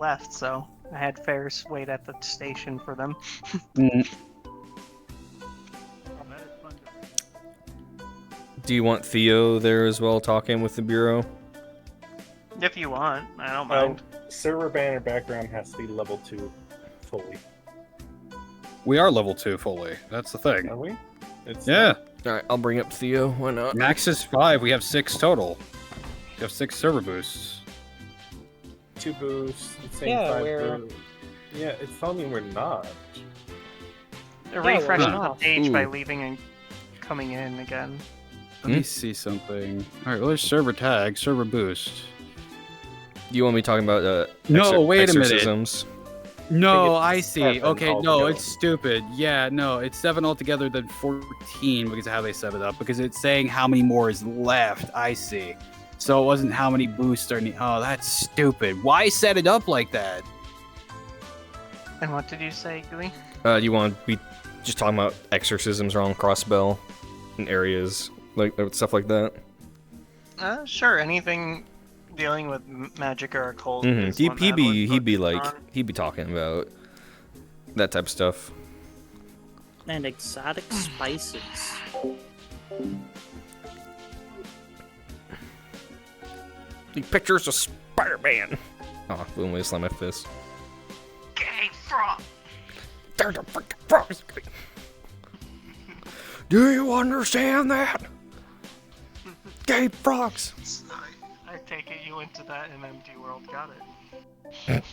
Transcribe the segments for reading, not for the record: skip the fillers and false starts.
left, so I had fares wait at the station for them. Do you want Theo there as well, talking with the Bureau? If you want, I don't mind. Server banner background has to be level 2 fully. We are level 2 fully. That's the thing. Are we? It's Yeah. Alright, I'll bring up Theo. Why not? Max is 5. We have 6 total. We have 6 server boosts. 2 boosts. It's saying Yeah, 5 we're- boosts. Yeah, it's telling me we're not. It refreshes we're the off. page by Ooh. leaving and coming in again. Let me see something. Alright, well, there's server tag, server boost. Do you want me talking about No, wait a minute. exorcisms? No, I I think it's see. 7 Okay, no, altogether. it's stupid. Yeah, no, it's 7 altogether than 14 because of how they set it up. Because it's saying how many more is left. I see. So it wasn't how many boosts are. Oh, that's stupid. Why set it up like that? And what did you say, Gooey? Do you want to be just talking about exorcisms around Crossbell and areas like stuff like that? Sure. Anything dealing with magic or occult. is one that He'd be would like focus on. he'd be talking about that type of stuff. And exotic spices. The pictures of Spider-Man. Oh, boom! I slam my fist. Gay frog. There's a freaking frog. Do you understand that? Gay frogs. I take it you went to that MMD world. Got it.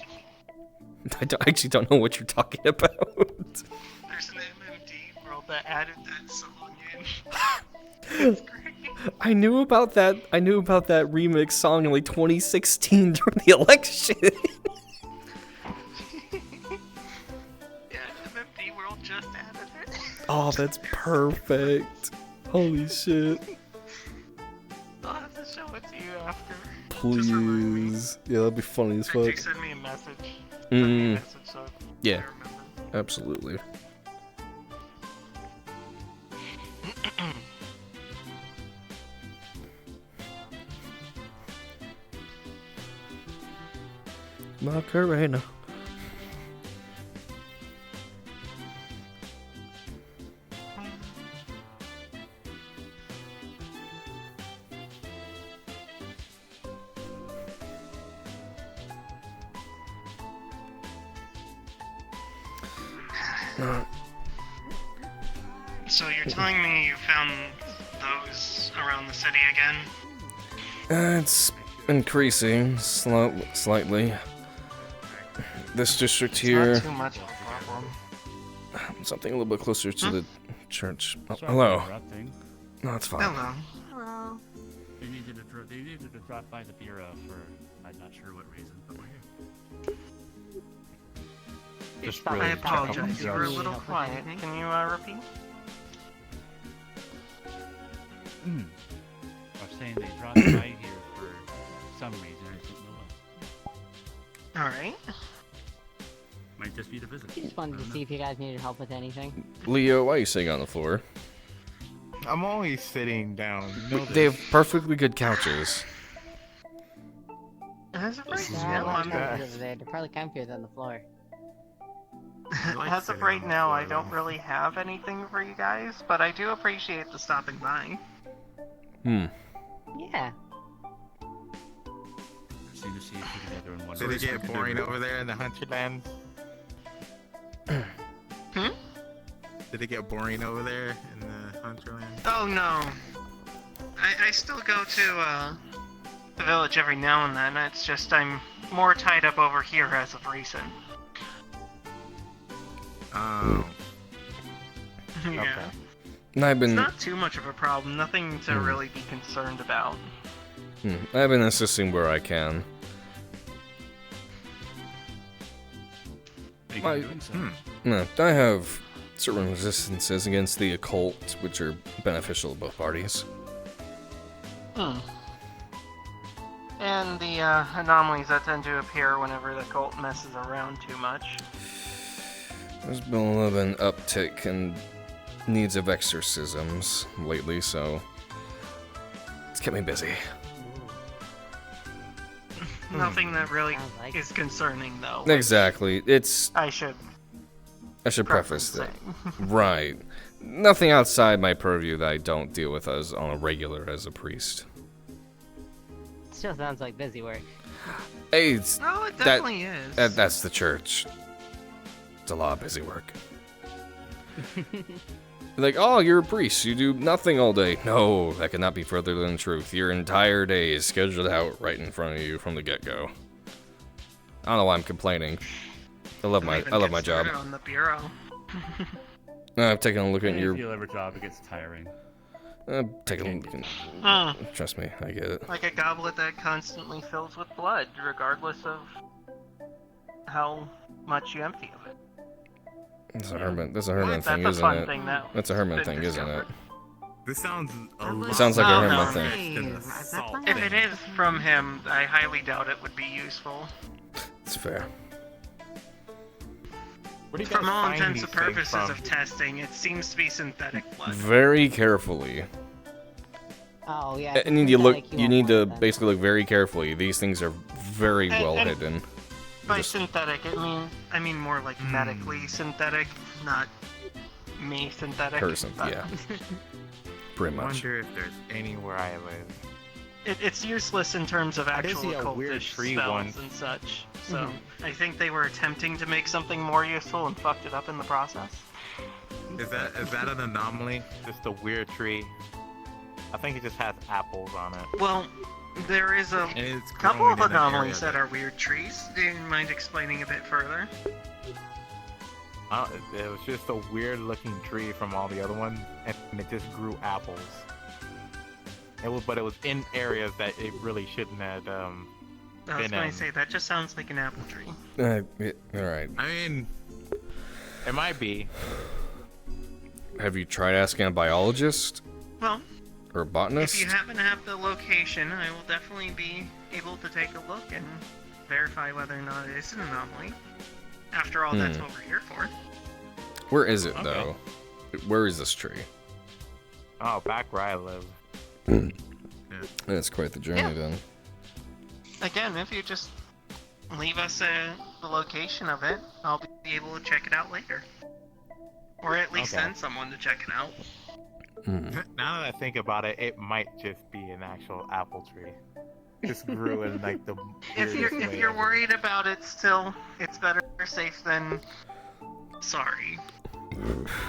I actually don't know what you're talking about. There's an MMD world that added that song in. It's great. I knew about that. I knew about that remix song in like 2016 during the election. Yeah, MMD world just added it. Oh, that's perfect. Holy shit. I'll have to show it to you after. Just remind me. Please. Yeah, that'd be funny as Or fuck. do send me a message. Send me a Mm, message so yeah. I remember. absolutely. Macarena. So you're telling me you found those around the city again? It's increasing slightly. This district It's here, not too much of a problem. something a little bit closer to the church. Oh, Sorry for hello. interrupting. No, it's fine. Hello. Hello. They needed to drop by the bureau for I'm not sure what reason, but we're here. Just I really apologize. checking You were a just- little quiet. Can you repeat? I was saying they dropped by here for some reason. I don't know what. Alright. Might just be the visit. Just wanted to see if you guys needed help with anything. Leo, why are you sitting on the floor? I'm always sitting down. You know They this. have perfectly good couches. As of right This is now, like I'm that. Over there. They're probably comfier than the floor. like as of sitting right on the now, I floor, don't though. really have anything for you guys, but I do appreciate the stopping by. Hmm. Yeah. Seem to see you two together in one. Did it get boring over there in the Hunterland? Hmm? Did it get boring over there in the Hunterland? Oh no. I still go to the village every now and then. It's just I'm more tied up over here as of recent. Oh, Yeah. okay. And I've It's been not too much of a problem. Nothing to really be concerned about. I've been assisting where I can. Are you I- doing so? No, I have certain resistances against the occult, which are beneficial to both parties. And the anomalies that tend to appear whenever the cult messes around too much. There's been a little bit of an uptick in needs of exorcisms lately, so it's kept me busy. Nothing that really Sounds like is concerning, though. Exactly. I should I should preface that. saying. Right. Nothing outside my purview that I don't deal with as on a regular as a priest. Still sounds like busy work. Hey, it's, No, it definitely is. that's the church. It's a lot of busy work. Like, oh, you're a priest. You do nothing all day. No, that cannot be further than the truth. Your entire day is scheduled out right in front of you from the get-go. I don't know why I'm complaining. I love my job. On the bureau. I've taken a look at If your. you have a job, it gets tiring. Take a look. Huh. Trust me, I get it. Like a goblet that constantly fills with blood, regardless of how much you empty of it. That's a hermit. That's a hermit thing, That's a isn't fun it? thing that That's a hermit been thing, isn't it? discovered. This sounds a It lot sounds like a Oh, hermit no. thing. than the salt If thing. it is from him, I highly doubt it would be useful. It's fair. Where do you guys From all find intents these and things purposes from? of testing, it seems to be synthetic blood. Very carefully. Oh yeah. if And it's you look. synthetic, You won't need to want them. basically look very carefully. These things are very And- well and- hidden. By Just- synthetic, I mean more like medically synthetic, not me synthetic. Person, but yeah. Pretty I much. wonder if there's anywhere I live. It's useless in terms of I did actual see a weird occultish tree spells once. and such. So I think they were attempting to make something more useful and fucked it up in the process. Is that an anomaly? Just a weird tree. I think it just has apples on it. Well, there is a And it's couple growing of in an anomalies area that are weird trees. Do you mind explaining a bit further? It was just a weird looking tree from all the other ones, and it just grew apples. But it was in areas that it really shouldn't have. I was Been, going to say, that just sounds like an apple tree. All right. I mean, It might be. Have you tried asking a biologist Well, or a botanist? if you happen to have the location, I will definitely be able to take a look and verify whether or not it is an anomaly. After all, that's what we're here for. Where is it Okay. though? Where is this tree? Oh, back where I live. That's quite the journey Yeah. then. Again, if you just leave us the location of it, I'll be able to check it out later. Or at least Okay. send someone to check it out. Now that I think about it, it might just be an actual apple tree. Just grew in like the. If weirdest you're way ever. worried about it still, it's better safe than sorry.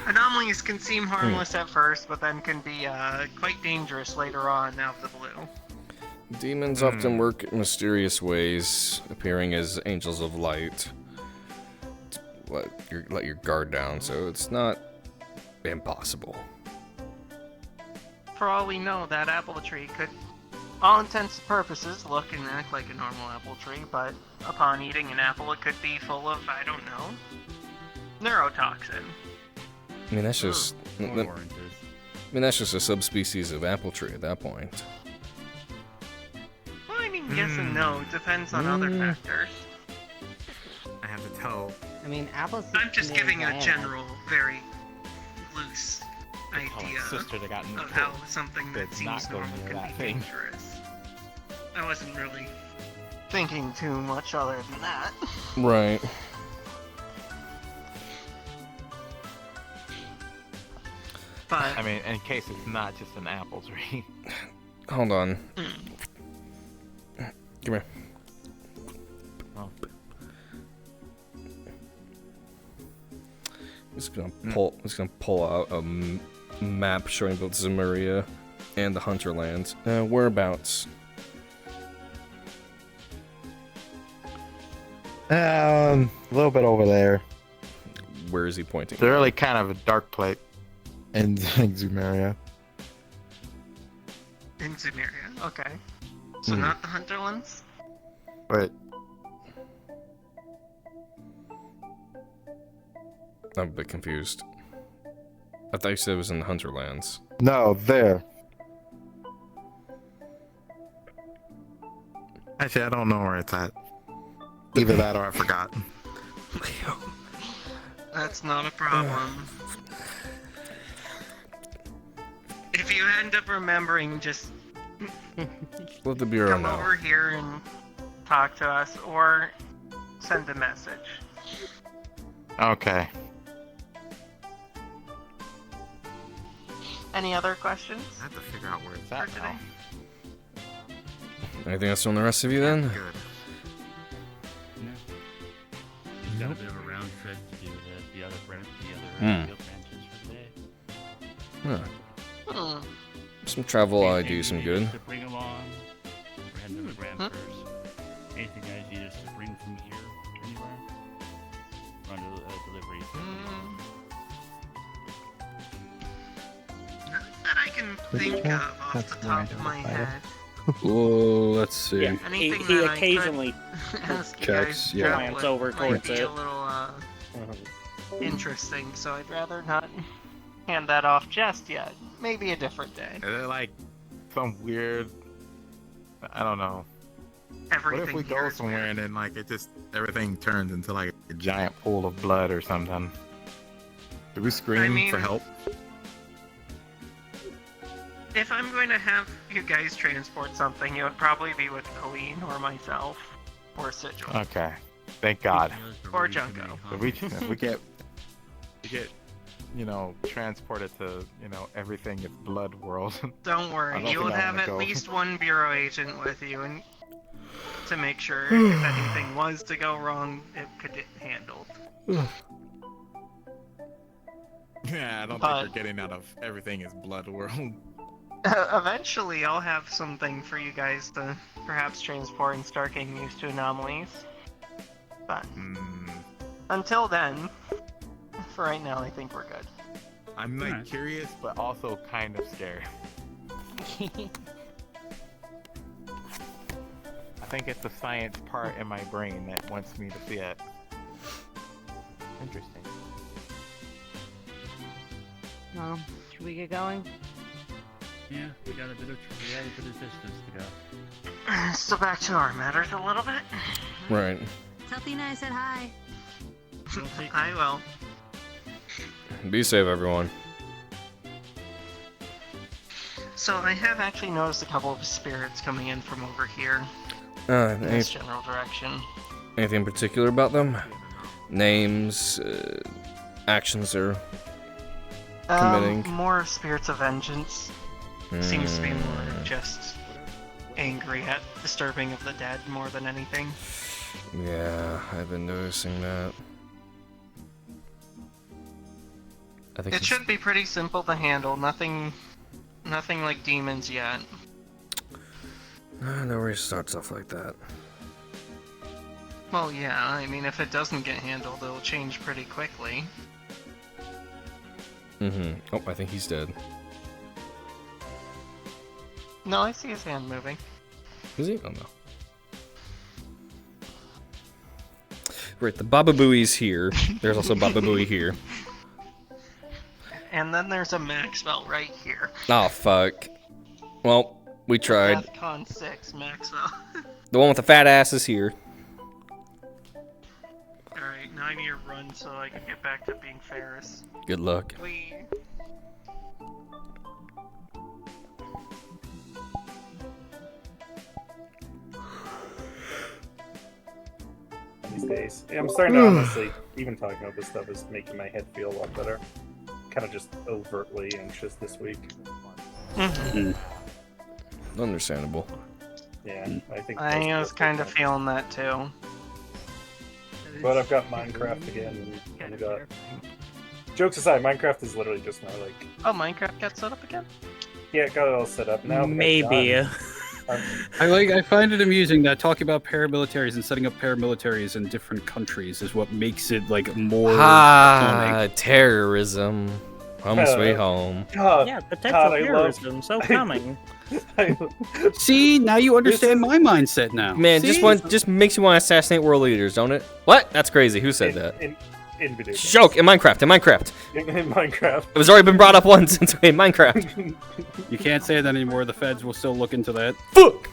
Anomalies can seem harmless at first, but then can be quite dangerous later on out of the blue. Demons often work in mysterious ways, appearing as angels of light. Let your guard down, so it's not impossible. For all we know, that apple tree could, all intents and purposes, look and act like a normal apple tree, but upon eating an apple, it could be full of, I don't know, neurotoxin. I mean, that's just. Or I oranges. mean, that's just a subspecies of apple tree at that point. Well, I mean, yes and no. It depends on other factors. I have to tell. I mean, apples. I'm just giving a general, very loose Oh, my idea sister that got of how something that did seems not go normal near can that be thing. dangerous. I wasn't really thinking too much other than that. Right. But I mean, in case it's not just an apple tree. Hold on. Come here. Oh. Just gonna pull out a map showing both Zemuria and the Hunterlands. Whereabouts? A little bit over there. Where is he pointing? It's really kind of a dark place in Zumeria. in Zemuria, okay. So not the Hunterlands? But I'm a bit confused. I thought you said it was in the Hunterlands. no, there. Actually, I don't know where it's at. Either that or I forgot. That's not a problem. If you end up remembering, just Let the Bureau come know. over here and talk to us or send a message. Okay. Any other questions? I have to figure out where it's at For now. Anything else from the rest of you then? Good. No. Just got a bit of a round trip to do the other Hmm. field branches for the day. Huh. Hmm. Some travel I Anything do you some need good. us to bring along? We're heading to the Grand first. Anything you guys need us to bring from here anywhere? Run a delivery. Mm. Not that I can think of off the top of my head. Oh, let's see. Yeah, Anything he that I occasionally could ask you Checks, guys yeah. to glance would- over might towards be it. a little Mhm. interesting, so I'd rather not hand that off just yet. Maybe a different day. Is it like some weird? I don't know. Everything What if we here go is somewhere weird. and then like it just everything turns into like a giant pool of blood or something? Do we scream mean- for help? If I'm going to have you guys transport something, it would probably be with Colleen or myself or Sigil. Okay. Thank God. Or Junko. If we get, you know, transported to, you know, everything is blood world. Don't I worry, don't you will think I have wanna at go. least one bureau agent with you, and to make sure if anything was to go wrong, it could get handled. Yeah, I don't But- think we're getting out of everything is blood world. Eventually, I'll have something for you guys to perhaps transport and start getting used to anomalies. But until then, for right now, I think we're good. I'm like Alright. curious, but also kind of scared. I think it's the science part in my brain that wants me to see it. Interesting. Well, should we get going? Yeah, we got a bit of distance to go. So back to our matters a little bit. Right. Tell Tina I said hi. I will. Be safe, everyone. So I have actually noticed a couple of spirits coming in from over here in Any, this general direction. anything in particular about them? Names, actions they're committing? More spirits of vengeance. Seems to be more Mm, just angry at disturbing of the dead more than anything. Yeah, I've been noticing that. I think It should be pretty simple to handle. Nothing like demons yet. I know where you start stuff like that. Well, yeah. I mean, if it doesn't get handled, it'll change pretty quickly. Oh, I think he's dead. No, I see his hand moving. Is he? Oh no. Right, the Baba Booey's here. There's also Baba Booey here. And then there's a Maxwell right here. Oh fuck. Well, we tried. Con 6 Maxwell. The one with the fat ass is here. Alright, now I need to run so I can get back to being Ferris. Good luck. We. These days, I'm starting to honestly, even talking about this stuff is making my head feel a lot better. Kind of just overtly anxious this week. Understandable. Yeah, I think. I most was us kind of are. feeling that too. But I've got Minecraft again, and I got. Jokes aside, Minecraft is literally just my like. Oh, Minecraft got set up again? Yeah, got it all set up now. but Maybe. I'm- I find it amusing that talking about paramilitaries and setting up paramilitaries in different countries is what makes it like more Ah, terrorism. Home sweet home. God, Yeah, God, potential I love- terrorism, so coming. See, now you understand my mindset now. Man, See? just makes you want to assassinate world leaders, don't it? What? That's crazy. Who said that? In video games. Joke in Minecraft. In Minecraft. In Minecraft. It was already been brought up once in Minecraft. You can't say that anymore. The feds will still look into that. Fuck.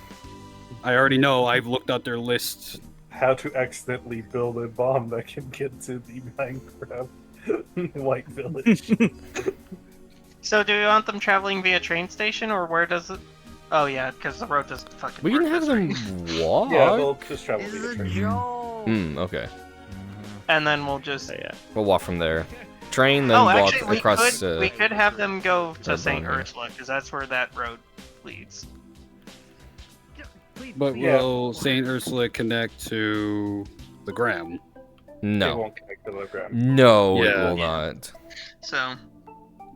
I already know. I've looked up their lists. How to accidentally build a bomb that can get to the Minecraft white village. So, do you want them traveling via train station, or where does it Oh yeah, because the road doesn't fucking. We can work have this them way. walk. Yeah, they'll just travel This via is a train. joke. Okay. And then we'll just. We'll walk from there. Train, then Oh, walk actually, across. we could have them go to Red St. Bone here. Ursula, because that's where that road leads. But Yeah. will Saint Ursula connect to the Graham? It No. won't connect to the ground. No, it Yeah. will not. So,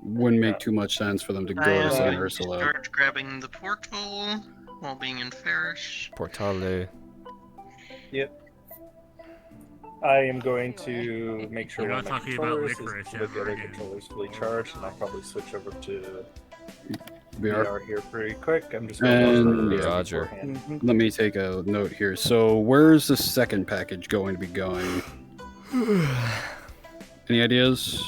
Wouldn't make too much sense for them to I go am to Saint going to Ursula. start grabbing the portal while being in Farish. Portale. I am going to make sure You're one not of my talking about controllers is licorice with the ever other again. controllers fully charged, and I'll probably switch over to VR. VR here pretty quick. I'm just going And- to Roger. beforehand. Let me take a note here. So, where's the second package going to be going? Any ideas?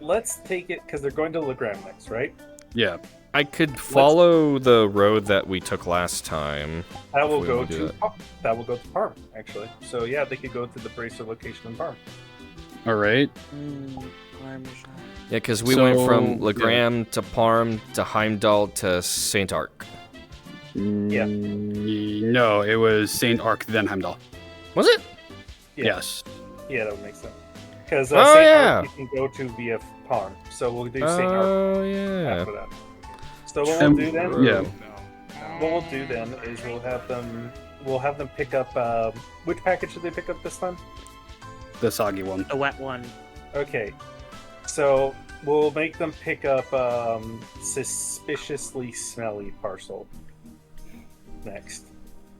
Let's take it because they're going to Legram next, right? Yeah. I could follow the road that we took last time. That If will we go wanna do to that. that will go to Parm actually. So yeah, they could go to the bracer location in Parm. All right. Parmesan. Yeah, because we went from So, Legram to Parm to Heimdall to Saint Arc. Yeah. No, it was Saint Arc then Heimdall. Was it? Yeah. Yes. Yeah, that would make sense. Because Oh, Saint yeah. Arc you can go to via Parm. So we'll do Saint Arc Oh, yeah. after that. So what we'll do then? Yeah. What we'll do then is we'll have them pick up. Which package did they pick up this time? The soggy one. The wet one. Okay, so we'll make them pick up suspiciously smelly parcel next.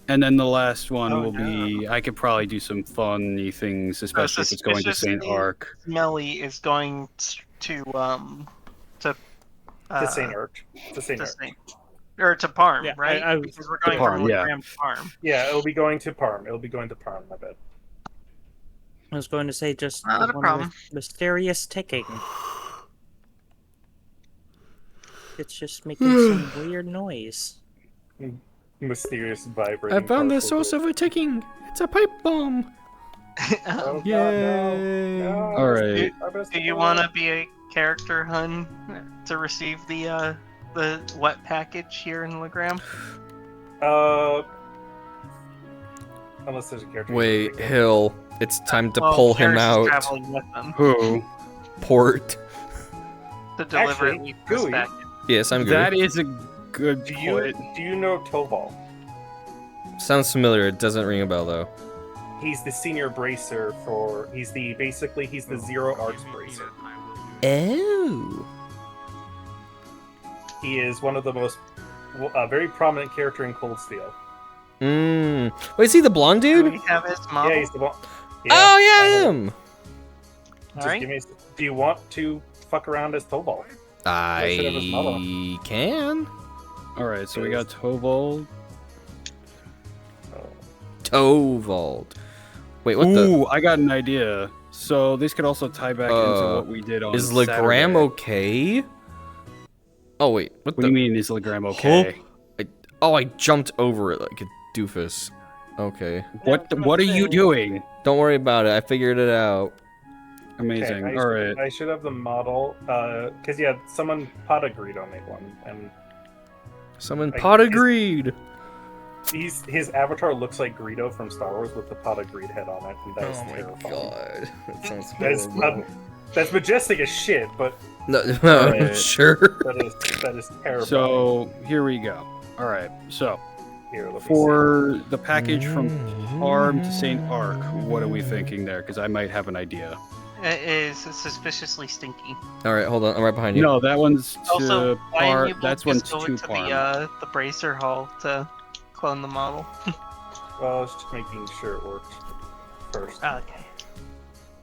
And then the last one Oh, will be. I could probably do some funny things, especially if it's going to Saint suspiciously- Arc. Smelly is going to To Saint Arc. To Saint to Arc. Saint, or to Parm, Yeah, right? I- Because we're going Parm, from yeah. Legram to Parm. Yeah, it'll be going to Parm. It'll be going to Parm. My bad. I was going to say just Not the a one problem. with mysterious ticking. It's just making some weird noise. Mysterious vibrating. I found the parcel. source of a ticking. It's a pipe bomb. Oh, God, Yay. no. All right. Do you want to be a character, hun, to receive the wet package here in Legram? Unless there's a character. Wait, Hill. It's time to Well, pull him Karis is out. traveling with them Who? Port. to deliver Actually, at least this Gooey, package. Yes, I'm good. That is a good Do point. you know Toval? Sounds familiar. It doesn't ring a bell though. He's the senior bracer for. He's the Zero Arts bracer. Oh. He is one of the most very prominent character in Cold Steel. Wait, is he the blonde Do dude? we have his model? Yeah, he's the one. Oh yeah, him. Just Alright. give me. Do you want to fuck around as Toval? should have his model. I can. All right, so we got Tovold. Oh. Tovald. Wait, what the? Ooh, I got an idea. So this could also tie back into what we did on Is Legram Saturday. okay? Oh wait, what What the? do you mean, is Legram okay? I jumped over it like a doofus. Okay. What are you doing? Don't worry about it. I figured it out. Amazing. Okay, All right. I should have the model. Because yeah, someone pot agreed on made one, and Someone I- pot agreed. his avatar looks like Greedo from Star Wars with the pot agreed head on it, and that is Oh my terrifying. god. That sounds That is horrible. that's majestic as shit, but No, Alright. sure. that is terrible. So here we go. All right. So Here, let me for the package from Parm to Saint Arc, what are we thinking there? Because I might have an idea. It is suspiciously stinky. All right, hold on. I'm right behind you. No, that one's to Also, why Parm. didn't you That's both one's just go to into Parm. the bracer hall to clone the model? see. Well, I was just making sure it worked first. Okay.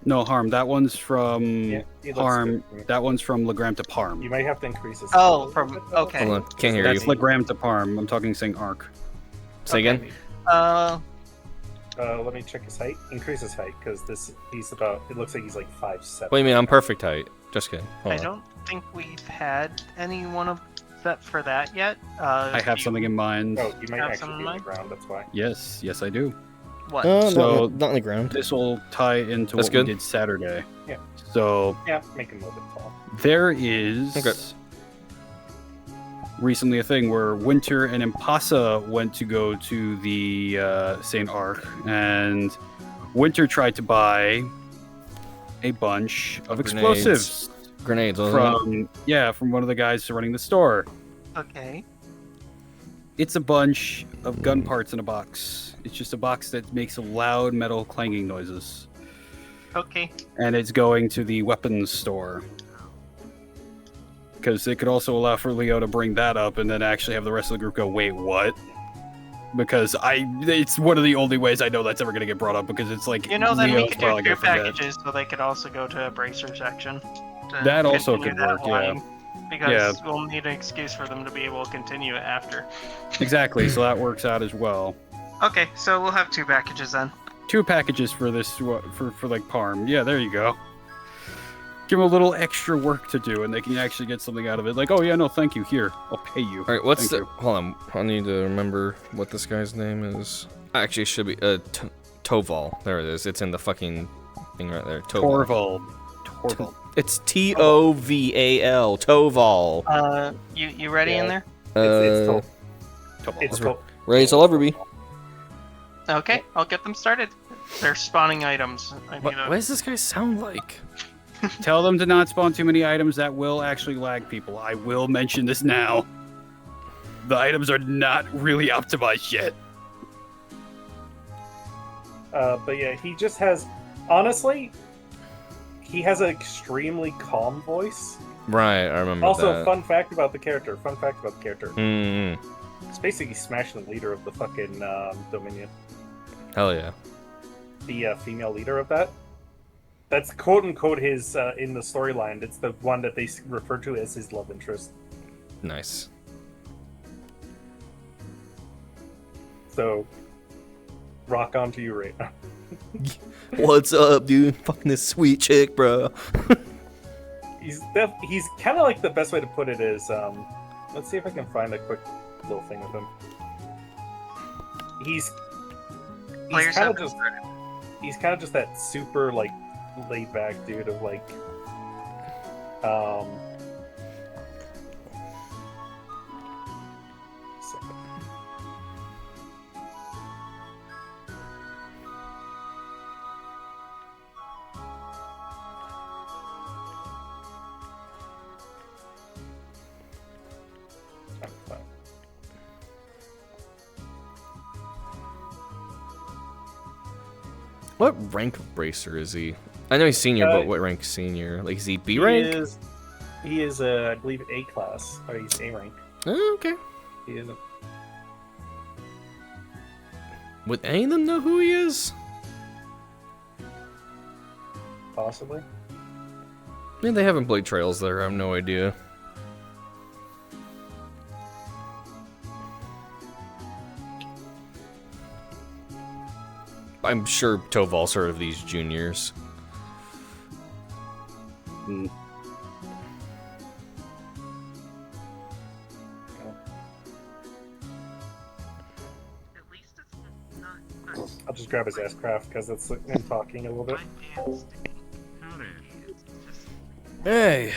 No, Harm. That one's from Yeah, it looks Parm. good to me. That one's from Legram to Parm. You might have to increase this. Oh, from okay. Hold on. Can't hear That's you. Legram to Parm. I'm talking Saint Arc. Say again. Let me check his height. Increase his height because he's about. It looks like he's like 5'7". What do you mean? I'm perfect height. Just kidding. Hold I on. don't think we've had any one of that for that yet. I have something in mind. Oh, you might Have actually some be in on the ground. That's why. Yes, yes, I do. What? So- not on the ground. This will tie into That's what good. we did Saturday. Yeah. So Yeah, make him a little bit tall. there is Okay. recently a thing where Winter and Impasa went to go to the St. Arc, and Winter tried to buy a bunch of explosives. Grenades, wasn't it? from one of the guys running the store. Okay. It's a bunch of gun parts in a box. It's just a box that makes loud metal clanging noises. Okay. And it's going to the weapons store. Because it could also allow for Leo to bring that up and then actually have the rest of the group go, wait, what? Because it's one of the only ways I know that's ever going to get brought up, because it's like, Then we Leo's could probably do gonna forget. packages so they could also go to a bracer section. to That also continue could that work, yeah. line, because we'll need an excuse for them to be able to continue it after. Exactly, so that works out as well. Okay, so we'll have 2 packages then. 2 packages for this, for like Parm. Yeah, there you go. Give them a little extra work to do, and they can actually get something out of it. Like, oh yeah, no, thank you. Here, I'll pay you. All right, what's Thank the? you. Hold on, I need to remember what this guy's name is. Actually, it should be Toval. There it is. It's in the fucking thing right there. Toval. Torvald. It's Toval. Toval. You ready in there? It's It's Toval. ready as I'll ever be. Okay, I'll get them started. They're spawning items. What does this guy sound like? Tell them to not spawn too many items. That will actually lag people. I will mention this now. The items are not really optimized yet. But yeah, he just has, honestly, he has an extremely calm voice. Right, I remember Also, that. fun fact about the character. Mm. It's basically smashing the leader of the fucking Dominion. Hell yeah. The female leader of that. That's quote unquote his in the storyline. It's the one that they refer to as his love interest. Nice. So, rock on to you right now. What's up, dude? Fucking this sweet chick, bro. He's kind of like, the best way to put it is, let's see if I can find a quick little thing with him. He's Players kind have of been just started. he's kind of just that super like laid back dude of like second. Fine. What rank bracer is he? I know he's senior, but what rank senior? Like, is he B rank? He is I believe A class, or he's A rank. Oh, okay. He is a Would any of them know who he is? possibly. Yeah, they haven't played Trails there. I have no idea. I'm sure Toval's heard of these juniors. Mm. At least it's not. I'll just grab his ass craft because it's him talking a little bit. Howdy. Hey.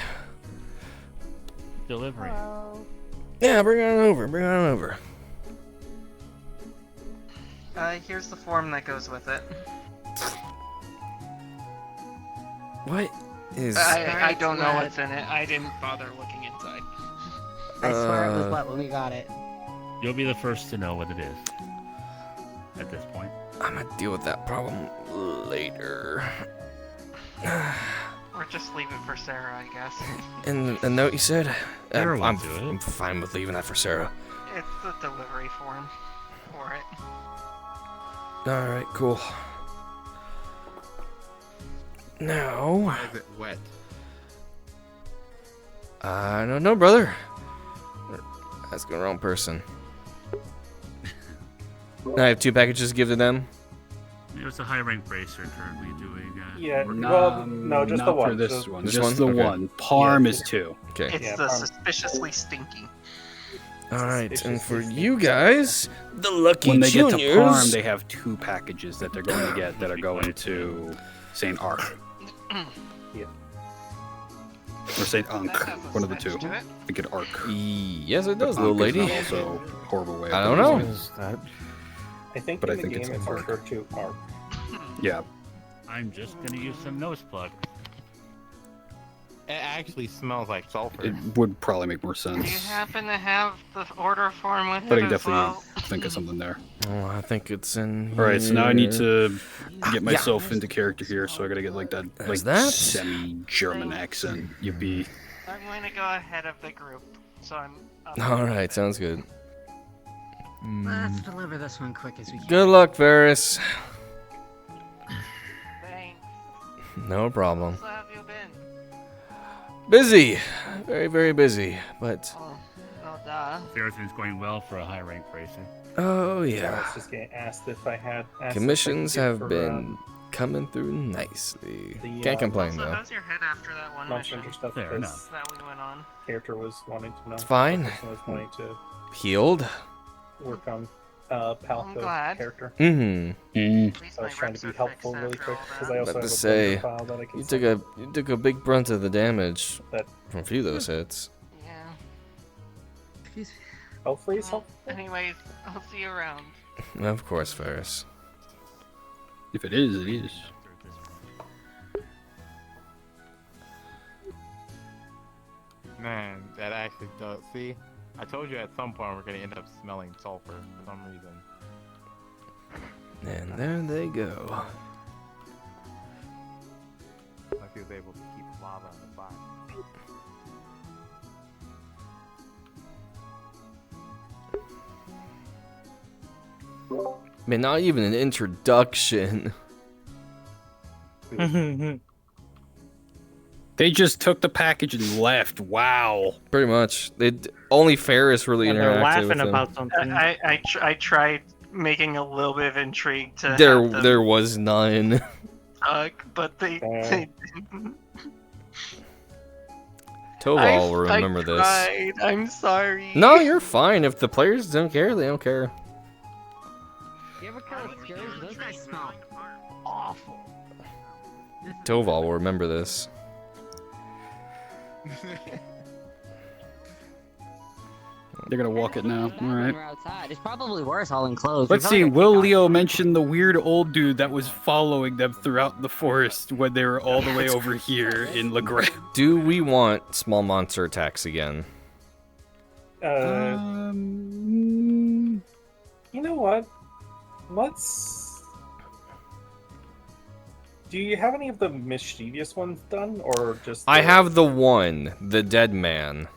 Delivery. Yeah, bring on over. Bring on over. Here's the form that goes with it. What is? I don't know what's in it. I didn't bother looking inside. I swear it was wet when we got it. You'll be the first to know what it is. At this point. I'm gonna deal with that problem later. Or just leave it for Sarah, I guess. And the note you said? Sarah I'm will do it. fine with leaving that for Sarah. It's the delivery form for it. Alright, cool. Now, Why is it wet? I don't know, brother. Asking the wrong person. I have 2 packages to give to them. It's a high rank bracer currently doing. Yeah, work. well, no, just the not one. for this Just- one. Just Just one? the Okay. one. Parm Yeah. is 2. Okay. It's Yeah, the Parm. suspiciously stinky. Alright, and for Suspiciously you guys, the lucky When they get juniors. to Parm, they have 2 packages that they're going to get that are going to St. Arc. Or Saint Ankh, That has a one of the two. switch to it. I think it Ark. Yes, it But does, little Ankh is lady. not also a horrible way. I of don't pronouncing know. it. I think But in I the think it's game it's Ark. referred to Ark. Yeah. I'm just gonna use some nose plug. It actually smells like sulfur. It would probably make more Do you sense. happen to have the order form with But I it can as definitely well? think of something there. Oh, I think it's in. Alright, so now I need here. to get myself into character here, so I gotta get like that There's like that. semi-German accent. Yippee. I'm going to go ahead of the group, so I'm. All right, sounds good. Let's deliver this one quick as we can. Good luck, Varys. Thanks. No problem. How have you been? Busy, very, very busy, but Oh, duh. Everything's going well for a high rank racer. oh I yeah, was just getting asked if I had. asked if I could commissions get have for, been coming through nicely. the, Can't complain So though. how's your head after that one Monster mission Hunter stuff Fair because enough. that we went on? character was wanting to know. It's fine. The person was wanting to Healed. work on I'm Palco glad. character. Mm-hmm. At least So I was my trying reps to be are helpful fixed really after quick all because that. I also About have to a say, Blender file that I can You send. took a big brunt of the damage That- from a few of those hits. Yeah. Excuse me. Hopefully it's Well, helpful. anyways, I'll see you around. Of course, Ferris. If it is, it is. Man, that actually does. See, I told you at some point we're gonna end up smelling sulfur for some reason. And there they go. Like he was able to keep lava on the fire. Man, not even an introduction. They just took the package and left. Wow. Pretty much. Only Ferris really And they're interacted laughing with him. about something. I tried making a little bit of intrigue to There, have them there was none. talk, but they didn't. Toval will remember I this. tried. I'm sorry. No, you're fine. If the players don't care, they don't care. You ever kill scares? Those guys smell awful. Toval will remember this. They're gonna walk it now. All right. We're outside. It's probably worse all enclosed. Let's We see. probably Will got- Leo mention the weird old dude that was following them throughout the forest when they were all the way over here in Legrand? Do we want small monster attacks again? You know what? Let's. Do you have any of the mischievous ones done, or just? I the- have the one, the dead man.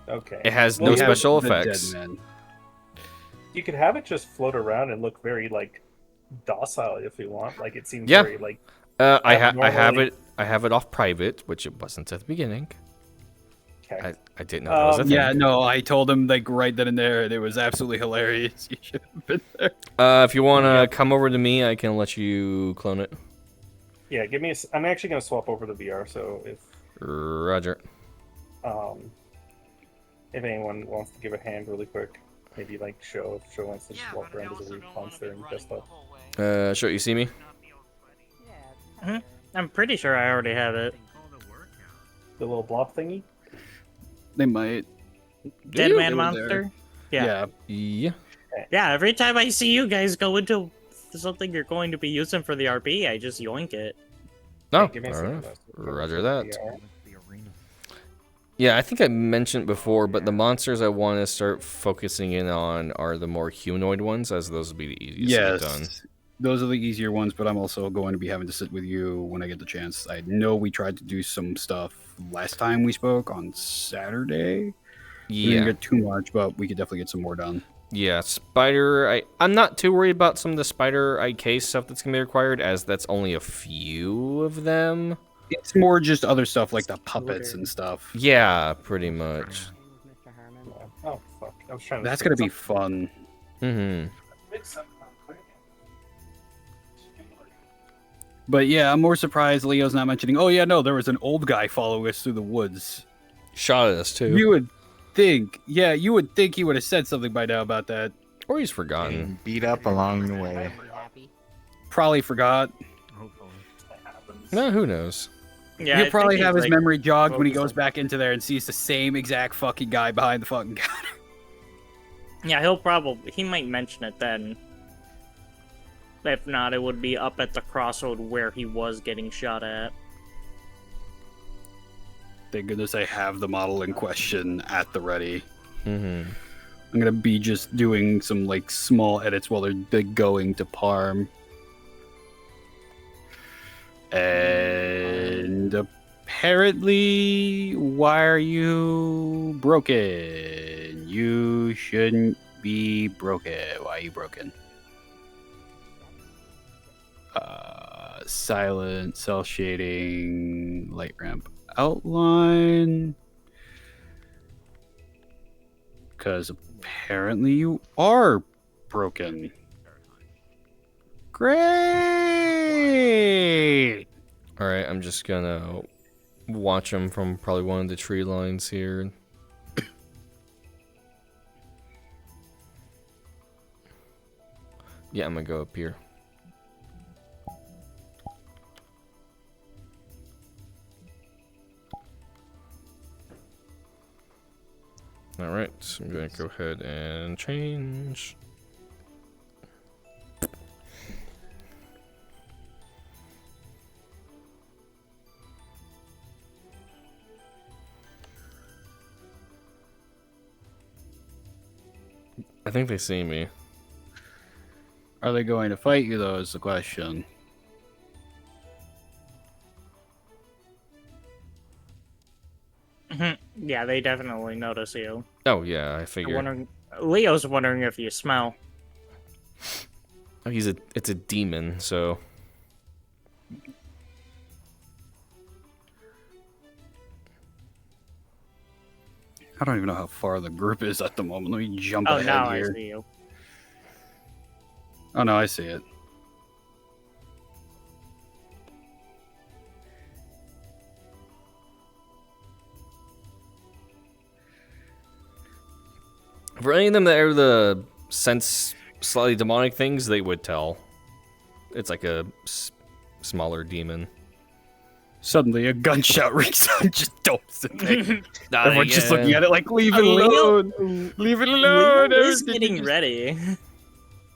Okay. It has Well, no you have special The dead effects. man. You could have it just float around and look very like docile if you want. Like it seems Yeah. very like. I have normally- it off private, which it wasn't at the beginning. Okay. I didn't know that was a thing. Yeah, no, I told him like right then and there, and it was absolutely hilarious. You should have been there. If you want to come over to me, I can let you clone it. Yeah, give me. I'm actually gonna swap over to VR. So Roger. if anyone wants to give a hand really quick, maybe like show wants to just Yeah, walk but I around as also a don't want to monster be and running just the up. whole way. Sure, you see me? Not be all sweaty. I'm pretty sure I already have it. The little blob thingy. They might. Dead They man were monster. there. Yeah. Yeah. Yeah, every time I see you guys go into something you're going to be using for the RP, I just yoink it. No, Give me a fair second, enough. guys. Roger that. VR. Yeah, I think I mentioned before, but the monsters I want to start focusing in on are the more humanoid ones, as those will be the easiest to get done. Yes, those are the easier ones, but I'm also going to be having to sit with you when I get the chance. I know we tried to do some stuff last time we spoke on Saturday. We didn't Yeah, get too much, but we could definitely get some more done. yeah. Spider, I'm not too worried about some of the spider IK stuff that's gonna be required, as that's only a few of them. It's more just other stuff like the puppets and stuff. Yeah, pretty much. Mr. Herman. Oh fuck! I was trying to. That's gonna be fun. Mm-hmm. But yeah, I'm more surprised Leo's not mentioning. Oh yeah, no, there was an old guy following us through the woods. Shot at us too. You would think, yeah, you would think he would have said something by now about that. Or he's forgotten. Getting beat up along the way. Pretty happy. Probably forgot. Hopefully. No, who knows? Yeah, He'll I probably think have he's, his like, memory jogged when he focused goes on- back into there and sees the same exact fucking guy behind the fucking counter. Yeah, he might mention it then. If not, it would be up at the crossroad where he was getting shot at. Thank goodness I have the model in question at the ready. Mm-hmm. I'm gonna be just doing some like small edits while they're going to Parm. And apparently, why are you broken? You shouldn't be broken. Why are you broken? Silent, cell shading, light ramp outline. Because apparently you are broken. Great! Alright, I'm just gonna watch him from probably one of the tree lines here. Yeah, I'm gonna go up here. Alright, so I'm gonna go ahead and change. I think they see me. Are they going to fight you, though, is the question. Yeah, they definitely notice you. Oh yeah, I figure. Leo's wondering if you smell. Oh, it's a demon, so I don't even know how far the group is at the moment. Let me jump Oh, ahead now I here. see you. Oh, no, I see it. for any of them that are the sense slightly demonic things, they would tell. It's like a smaller demon. Suddenly, a gunshot rings out and just dumps in there. Nah, Everyone's just looking at it like, leave it Leo- alone. Leave it alone. Leo is Everything getting just- ready.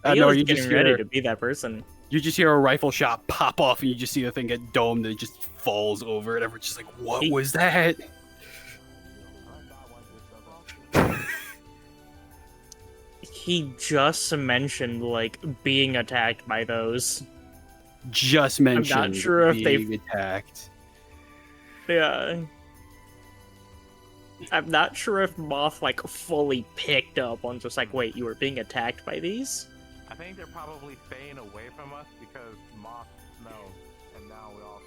No, Leo's you getting just ready hear, to be that person. you just hear a rifle shot pop off, and you just see the thing get domed, and it just falls over, and everyone's just like, what was that? He just mentioned, like, being attacked by those. Just mentioned sure if they've- being attacked. Yeah. I'm not sure if Moth, like, fully picked up on just like, wait, you were being attacked by these? I think they're probably staying away from us because Moth smells, and now we all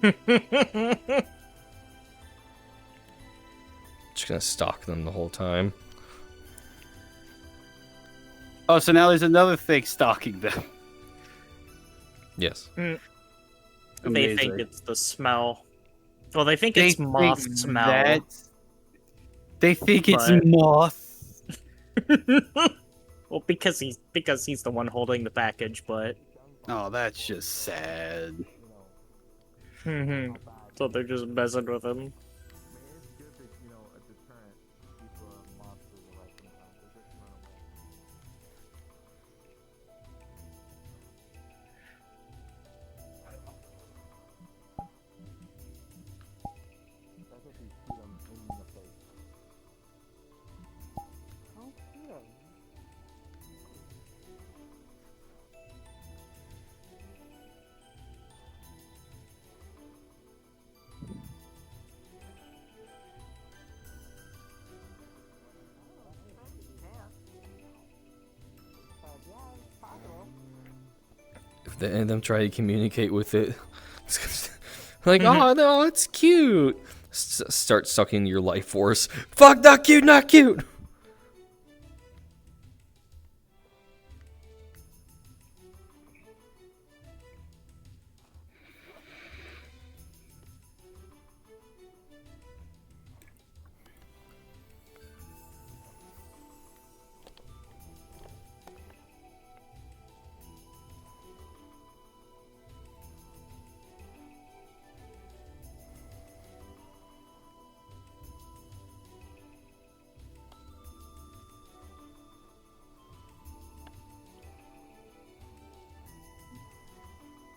smell together. Just gonna stalk them the whole time. Oh, so now there's another thing stalking them. Yes. They Amazing. think it's the smell. Well, they think They it's Moth think smell. They think it's But- Moth. Well, because he's the one holding the package, but Oh, that's just sad. so they're just messing with him. If any of them try to communicate with it, like, oh no, it's cute. Start sucking your life force. Fuck, not cute, not cute.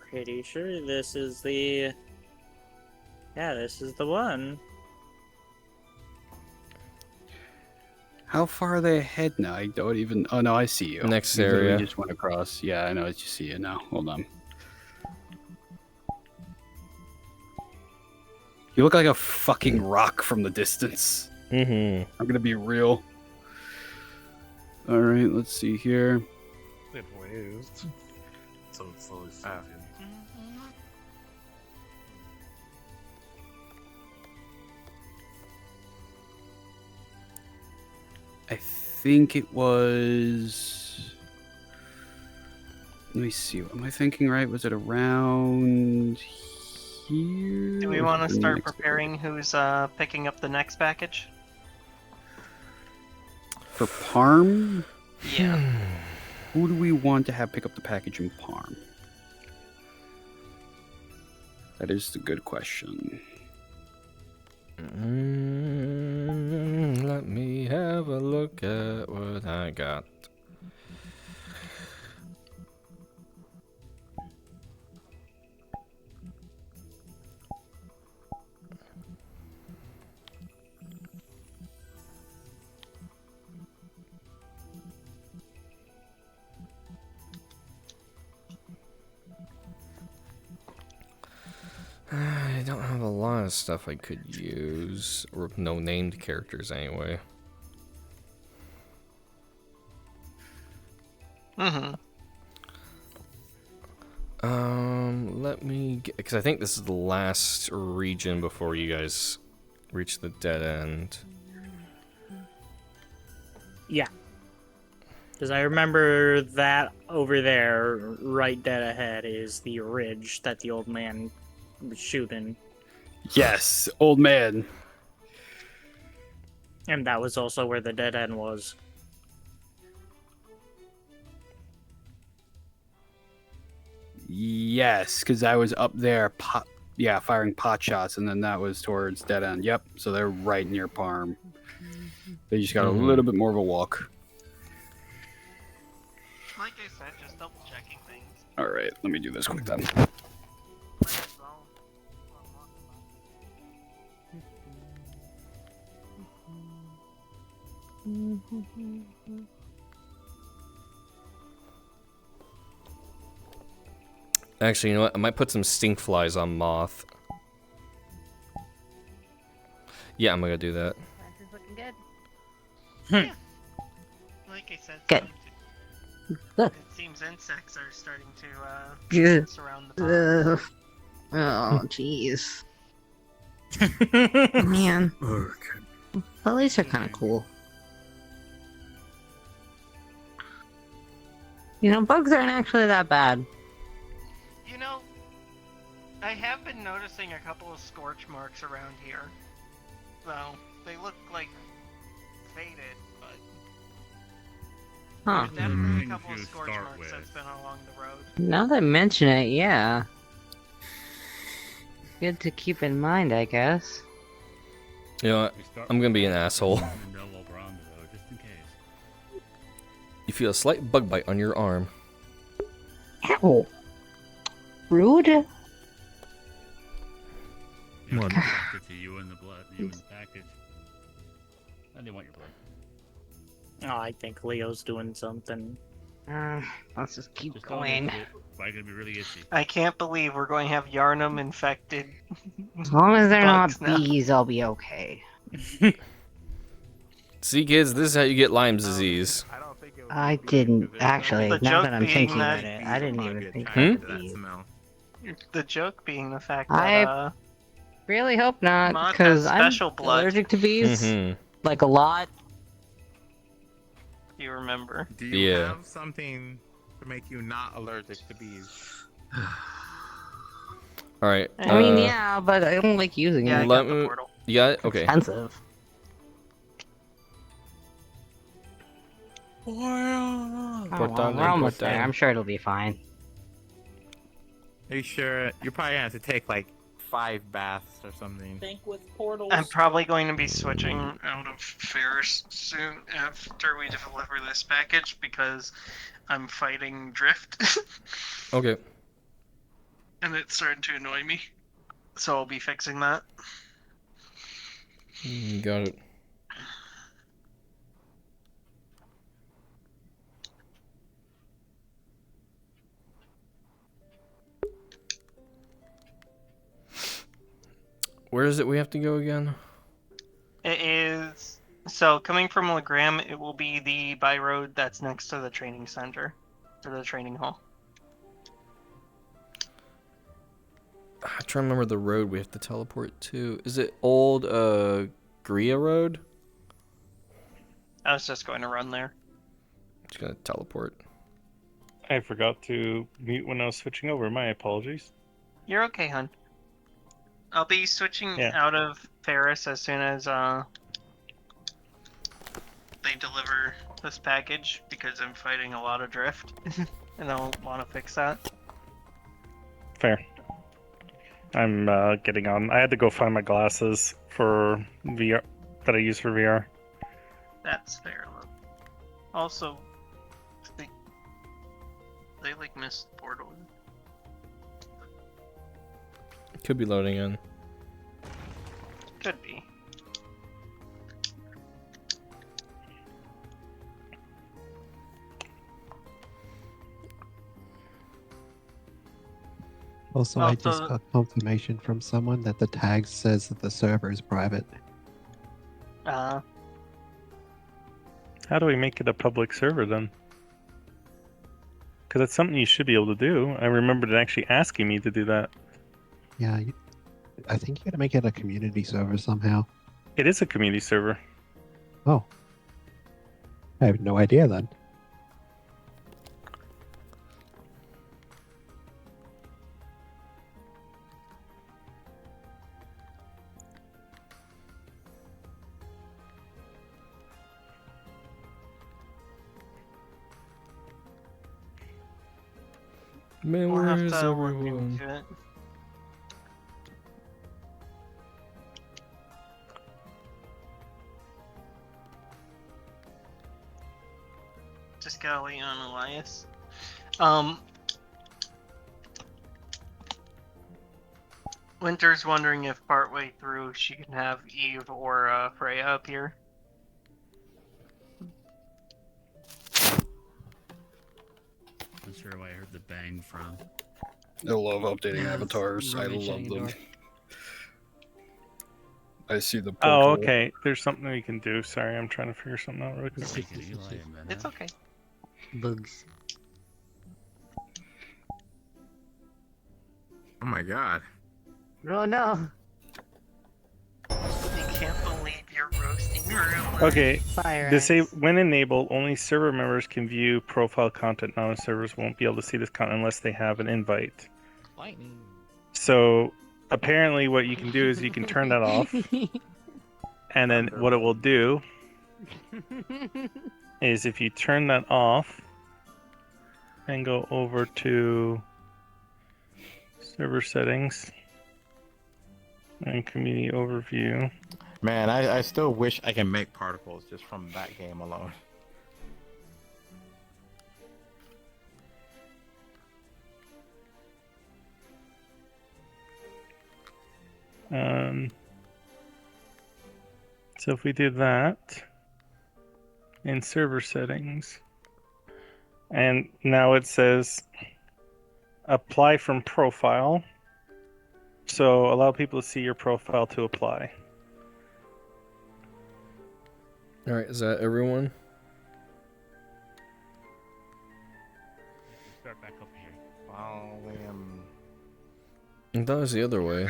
pretty sure this is the... Yeah, this is the one. How far are they ahead now? I don't even... Oh, no, I see you. Next You literally area. just went across. Yeah, I know. I just see you now. Hold on. You look like a fucking rock from the distance. Mm-hmm. I'm gonna be real. Alright, let's see here. It waves. So it's slowly sinking. I think it was... Let me see. Am I thinking right? Was it around here? Do we Or want to the start next preparing who's picking up the next package? For Parm? Yeah. Who do we want to have pick up the package in Parm? That is the good question. Let me have a look at what I got. I don't have a lot of stuff I could use, or no named characters anyway. Mm-hmm. Let me get, because I think this is the last region before you guys reach the dead end. Yeah. Because I remember that over there, right dead ahead, is the ridge that the old man was shooting. Yes, old man. And that was also where the dead end was. Yes, because I was up there, firing pot shots, and then that was towards dead end. Yep, so they're right near Parm. They just got a little bit more of a walk. Like I said, just double checking things. All right, let me do this quick then. Might as well unlock the Actually, you know what? I might put some stink flies on Moth. Yeah, I'm gonna do that. This is looking good. Yeah. Like I said, Good. it seems insects are starting to Yeah. surround the pond. Oh, jeez. Man. Lilies are kind of cool. You know, bugs aren't actually that bad. You know, I have been noticing a couple of scorch marks around here. Though they look like faded, but Huh. there's definitely a Things couple of you scorch start marks with. that's been along the road. Now that I mention it, yeah. Good to keep in mind, I guess. You know what? I'm gonna be an asshole. No while we're on the road, just in case. You feel a slight bug bite on your arm. Ow. Rude? Yeah, what? To you and the blood, you and the package. I didn't want your blood. Oh, I think Leo's doing something. Let's just keep Just don't going. itch it. Probably gonna be really itchy. I can't believe we're going to have Yarnum infected. As long as they're not bugs now. bees, I'll be okay. See, kids, this is how you get Lyme disease. I don't think it would I be bees, didn't, because there's actually, no- The now joke that I'm being thinking that- about it, bees I will didn't probably even get think attracted about to that bees. smell. The joke being the fact I- that Really hope not, Moth because has I'm special blood. allergic to bees. Mm-hmm. Like, a lot. you remember. Do you Yeah. have something to make you not allergic to bees? All right. I mean, yeah, but I don't like using Yeah, I it. let got the me- portal. You got it? Okay. Expensive. Put Oh, down well, the we're almost put down. there. I'm sure it'll be fine. Are you sure? You probably have to take like 5 baths or something. Think with portals. I'm probably going to be switching out of Ferris soon after we deliver this package because I'm fighting Drift. Okay. and it's starting to annoy me. So I'll be fixing that. Got it. Where is it we have to go again? It is so coming from Legram, it will be the by road that's next to the training center, or the training hall. I'm trying to remember the road we have to teleport to. Is it old Gria Road? I was just going to run there. Just gonna teleport. I forgot to mute when I was switching over. My apologies. You're okay, hun. I'll be switching Yeah. out of Ferris as soon as they deliver this package because I'm fighting a lot of drift, and I'll want to fix that. Fair. I'm getting on. I had to go find my glasses for VR that I use for VR. That's fair. Also, they like missed the portal. Could be loading in. Could be. Also, I just got confirmation from someone that the tag says that the server is private. How do we make it a public server then? Because that's something you should be able to do. I remembered it actually asking me to do that. Yeah, I think you gotta make it a community server somehow. It is a community server. Oh. I have no idea then. Man, We'll where have is to look everyone? into it. Just gotta wait on Elias. Winter's wondering if partway through she can have Eve or Freya up here. Not sure where I heard the bang from. I love updating Yeah, avatars. I roommate love shutting a them. door. I see the Oh, portal. okay. There's something we can do. Sorry, I'm trying to figure something out really quick. Taking Eli a minute. It's okay. Bugs. Oh my god. Oh no! I can't believe you're roasting her. Okay. Fire. When enabled, only server members can view profile content. Non-servers won't be able to see this content unless they have an invite. Lightning. So apparently what you can do is you can turn that off, and then what it will do is if you turn that off and go over to server settings and community overview. Man, I still wish I can make particles just from that game alone. So if we do that in server settings, and now it says apply from profile. So allow people to see your profile to apply. Alright, is that everyone? Start back up here. Volume. I thought it was the other way.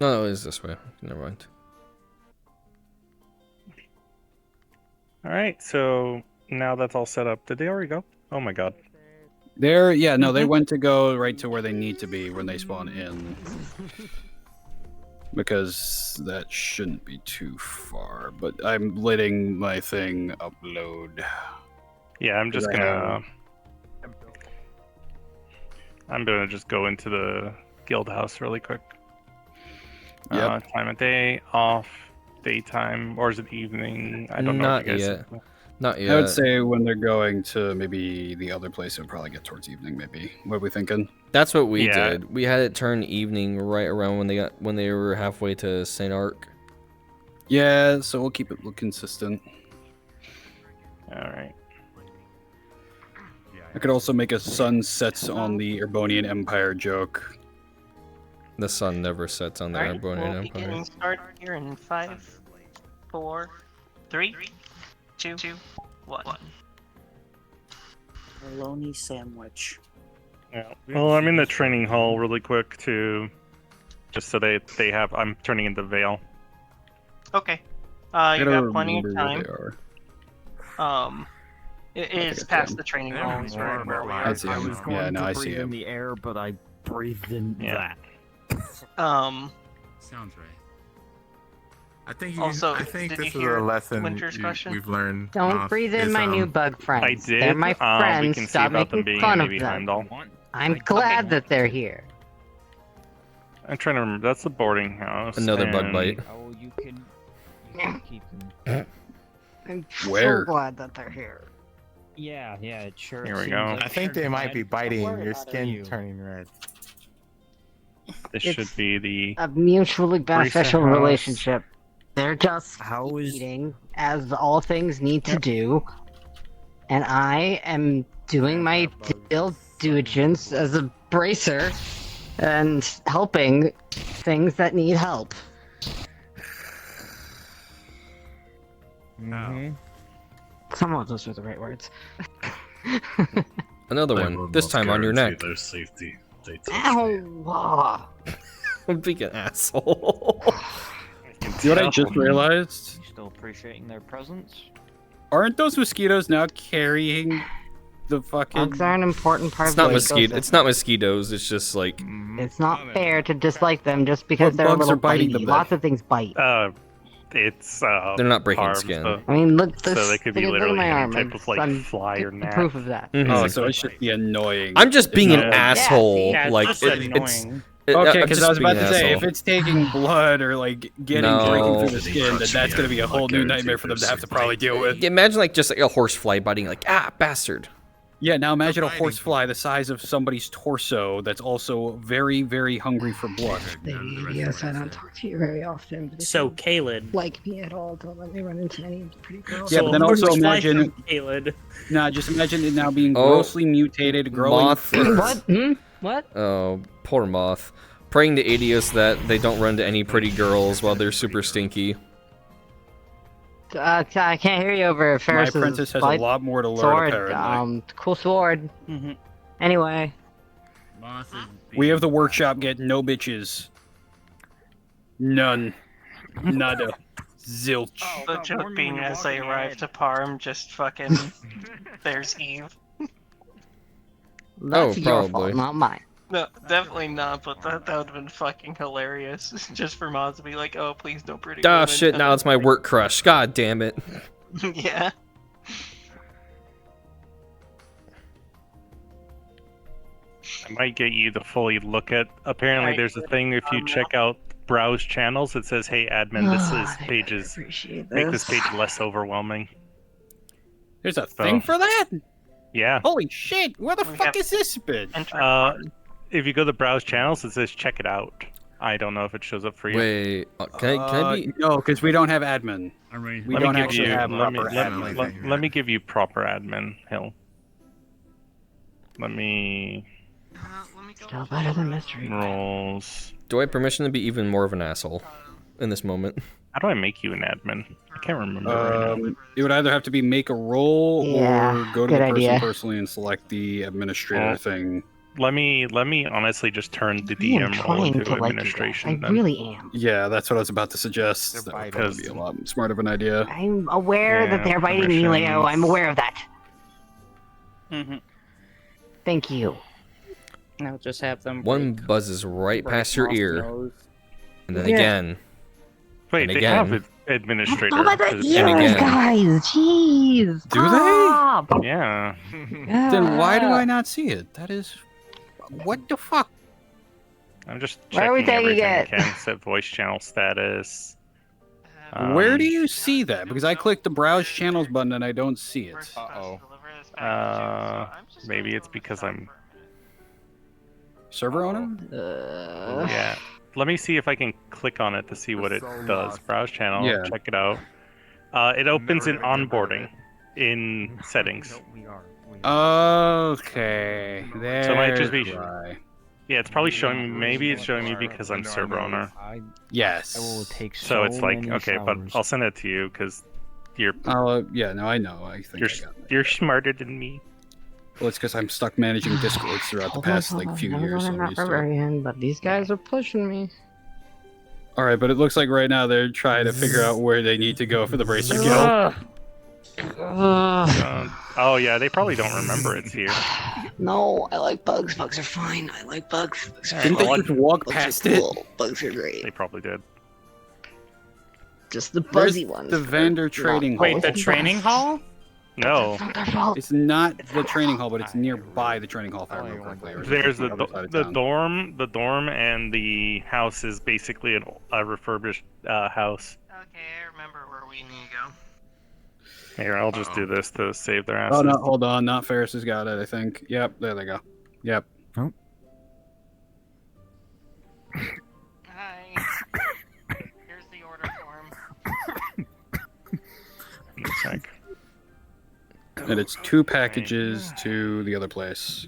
No, it is this way. Never mind. All right, so now that's all set up. Did they already go? Oh my god. They went to go right to where they need to be when they spawn in. Because that shouldn't be too far. But I'm letting my thing upload. Yeah, I'm just gonna. I'm gonna just go into the guild house really quick. Yep. Time of day, off, daytime, or is it evening? I don't know. Not what you guys yet. Not yet. I would say when they're going to maybe the other place, it'll probably get towards evening. Maybe. What are we thinking? That's what we Yeah. did. We had it turn evening right around when they were halfway to St. Arc. Yeah, so we'll keep it consistent. All right. I could also make a sun sets on the Erbonian Empire joke. The sun never sets on the Alright, Arbonian we'll be Empire. getting started here in 5, 4, 3, 2, 1. Bologna sandwich. Yeah. Well, I'm in the training hall really quick too, just so they have. I'm turning into Veil. Okay. I You gotta got plenty of remember where time. they are. It think is it's past them. the training There hall. are is more right where we about are. I see I him. was going Yeah, no, to I breathe see in him. the air, but I breathed in Yeah. that. Sounds right. I think Also, I think did this you is hear a lesson Winter's question? we've learned. Don't breathe in is, my new bug friends. I did. They're my We friends. can see Stop about them making being fun in of maybe them. Heimdall. I'm I glad don't that they're want to. here. I'm trying to remember. That's the boarding house. Another bug and- bite. Oh, you can keep them. I'm Where? so glad that they're here. Yeah, it sure Here we seems go. like I think they're they might be glad. biting Don't worry your about it, skin you. turning red. This It's- should be the. A mutually beneficial house. relationship. They're just How is- eating, as all things need to do. And I am doing my due diligence as a bracer and helping things that need help. Mm-hmm. Some of those are the right words. Another one. This time on your neck. Their safety. They touch me. Ow! Ah. I'm being an asshole. You know what I just realized? You still appreciating their presence? Aren't those mosquitoes now carrying the fucking? Bugs are an important part It's of the not mosquito. ecosystem. It's not mosquitoes. It's just like It's not fair to dislike them just because What they're a bugs little are biting bitey. them then? Lots of things bite. It's they're not breaking parms, skin. though. I mean, look. This, So they could be look at literally my any arm. type of like I'm fly or gnat. proof of that. Mhm. Oh, so it's just the annoying. I'm just being an Yeah. asshole. Yeah, it's like just it's annoying. Okay, I'm because just I was about being to an say, asshole. if it's taking blood or like getting No. breaking through the They skin, then touch that's me, gonna be a I'm whole like new guaranteed nightmare for them to their have to safety. probably deal with. Imagine like just like a horse fly biting, like bastard. Yeah, now imagine a biting. horsefly the size of somebody's torso that's also very, very hungry for blood. Yes, I don't talk to you very often. But if So, you Kaled. like me at all, don't let me run into any pretty girls. Yeah, So but then a also horse fly imagine- from Kaled. Nah, just imagine it now being Oh. grossly mutated, growing. Moth. What? What? Oh, poor moth. Praying to Adios that they don't run to any pretty girls while they're super stinky. I can't hear you over My Ferris's apprentice has a light lot more to learn, sword. apparently. Cool sword. Mm-hmm. Anyway, Moth is We have the being workshop asshole. get no bitches. None. Nada. Zilch. The joke being as they arrive to Parm, just fucking. There's Eve. that's your probably. fault, not mine. No, definitely not, but that would have been fucking hilarious. Just for Moz to be like, oh, please don't pretty Ah, women shit, come now in." it's my work crush. God damn it. Yeah. I might get you to fully look at. Apparently, Alright, there's a good. thing if you check out browse channels. It says, "Hey, admin, this is I pages. appreciate Make this this. page less overwhelming." There's a thing for that? Yeah. Holy shit, where the We fuck have- is this bit? If you go to browse channels, it says check it out. I don't know if it shows up for you. Wait, can I be? No, because we don't have admin. I'm ready. We Let don't me give actually you. have Let me proper let, admin. let me give you proper admin, Hill. Let me Still better than mystery. roles. Do I have permission to be even more of an asshole in this moment? How do I make you an admin? I can't remember right now. It would either have to be make a roll Yeah, or go to the good person idea. personally and select the administrator Well, thing. Let me honestly just turn the I am DM role trying into to like you guys. administration. I then. really am. Yeah, that's what I was about to suggest. They're That would biting. probably be a lot smart of an idea. I'm aware Yeah, that they're biting me, Leo. I'm permissions. aware of that. Mm-hmm. Thank you. Now just have them. One break- buzzes right break past your off ear, nose. and then Yeah. again. Wait, And they again. have an administrator. Oh my god, Does- ears, again. guys! Jeez! Do they? Stop! Yeah. Then why do I not see it? That is... What the fuck? I'm just Where are we checking taking everything I it? can. Set voice channel status. Where do you see that? Because I clicked the browse channels button and I don't see it. Maybe it's because I'm server owner. Yeah. Let me see if I can click on it to see what it does. Browse channel. Yeah. Check it out. It opens in onboarding in settings. Okay. There. So it might just be. Yeah, it's probably showing me. Maybe it's showing me because I'm server owner. Yes. So it's like okay, but I'll send it to you because you're. Yeah, no, I know. I think you're smarter than me. Well, it's because I'm stuck managing Discords throughout the past like few years. So I'm used to it. But these guys are pushing me. All right, but it looks like right now they're trying to figure out where they need to go for the Bracer Guild. Oh yeah, they probably don't remember it's here. No, I like bugs. Bugs are fine. I like bugs. Didn't they just walk past it? Bugs are great. They probably did. Just the buzzy ones. The vendor trading hall. Wait, the training hall? No. It's not the training hall, but it's nearby the training hall, if I remember correctly. There's the dorm. The dorm and the house is basically a refurbished house. Okay, I remember where we need to go. Here, I'll just do this to save their asses. Oh no, hold on. Not Ferris has got it, I think. Yep, there they go. Yep. Oh. Hi. Here's the order form. Check. And it's 2 packages to the other place.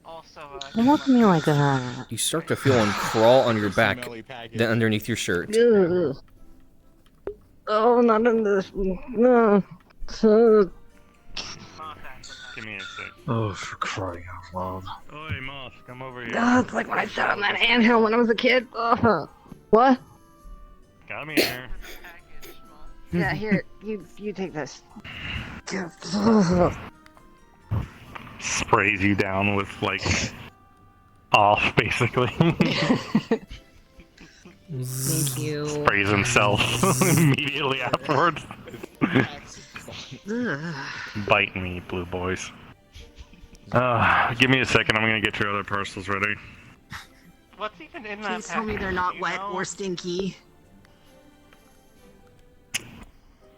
Also, Don't look at me like that. You start to feel one crawl on your back, then underneath your shirt. Ugh. Oh, not in this. No. Give me a sec. Oh, for crying out loud. Oi, Moth, come over here. Oh, it's like when I sat on that anthill when I was a kid. What? Come here. Yeah, here, you take this. Sprays you down with like off, basically. Thank you. Sprays himself immediately afterwards. Bite me, blue boys. Give me a second. I'm gonna get your other parcels ready. What's even in that? Please tell me they're not wet or stinky.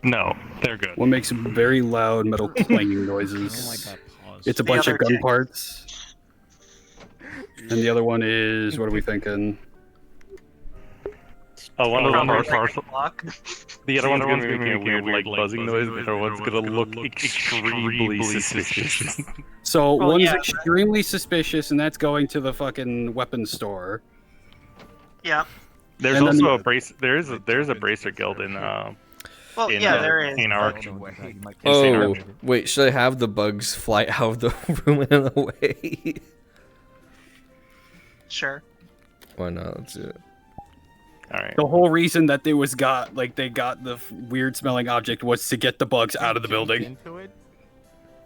No, they're good. One makes very loud metal clanging noises. Oh my god, pause. It's a bunch of gun parts. And the other one is, what are we thinking? Oh, one of them are parcel. The other one's gonna be making a weird, like, buzzing noise. The other one's gonna look extremely suspicious. So Well, one's yeah, extremely suspicious, and that's going to the fucking weapons store. Yeah. There's And then also a brace. There's a bracer guild in Well, in, yeah, there is. in our. Oh, wait, should I have the bugs fly out of the room and away? Sure. Why not? Let's do it. Alright. The whole reason that they got the weird smelling object was to get the bugs out of the building.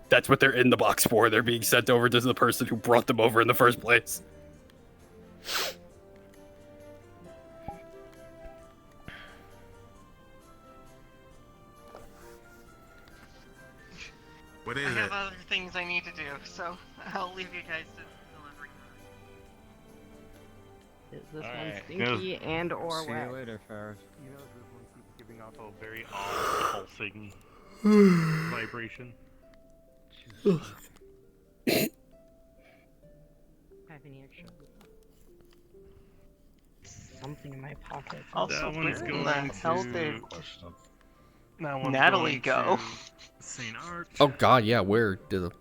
That's what they're in the box for. They're being sent over to the person who brought them over in the first place. What is I have it? other things I need to do, so I'll leave you guys to deliver. Is this Alright, one stinky and or See you wet? later, Ferris. You know, this one keeps giving off a very odd pulsing vibration. Have any extra? Something in my pocket. Also, That one is where in going the hell to- did That one's Natalie going go? to St. Arch. Oh god, yeah, where did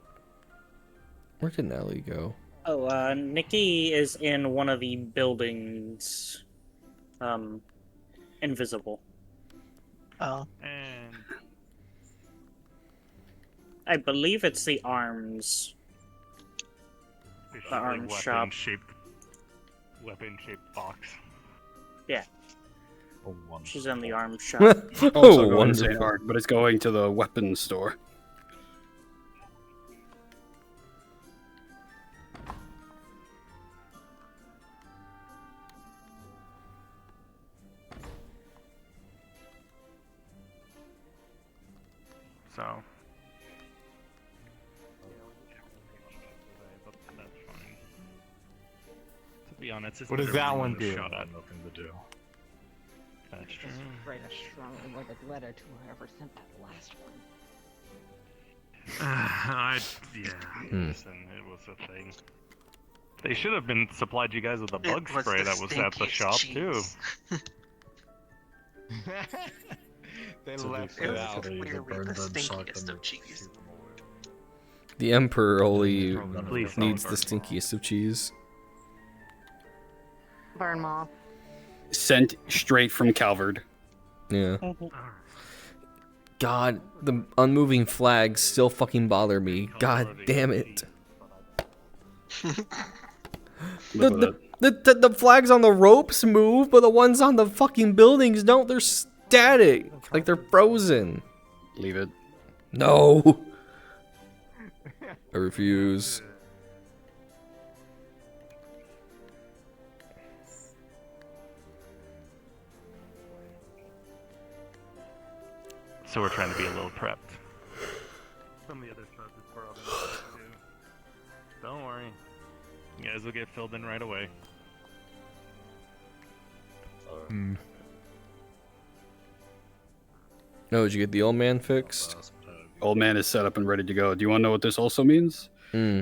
Natalie go? Oh, Nikki is in one of the buildings. Invisible. Oh. And I believe it's the arms. officially arm shop. weapon-shaped box. Yeah, Oh, wonderful. she's in the arms shop. Also Oh, going to St. wonderful. Art, but it's going to the weapons store. So. But that's fine. To be honest, it's What does that one do? Shot at. Nothing to do. That's true. Just write a strong, like a letter to whoever sent that last one. Listen, it was a thing. They should have been supplied you guys with a bug It was spray the that was at the stinkiest shop cheese. too. They To be left fair, it out. could have either Clearly burned the them, shot stinkiest them, of cheese. The Emperor only Please needs don't the burn stinkiest of cheese. Burn moth. Sent straight from Calvard. Yeah. God, the unmoving flags still fucking bother me. God damn it. The flags on the ropes move, but the ones on the fucking buildings don't. They're static. Like they're frozen. Leave it. No. I refuse. So we're trying to be a little prepped. Some of the other stuff is probably too. Don't worry. You guys will get filled in right away. No, did you get the old man fixed? Old man is set up and ready to go. Do you want to know what this also means? Hmm.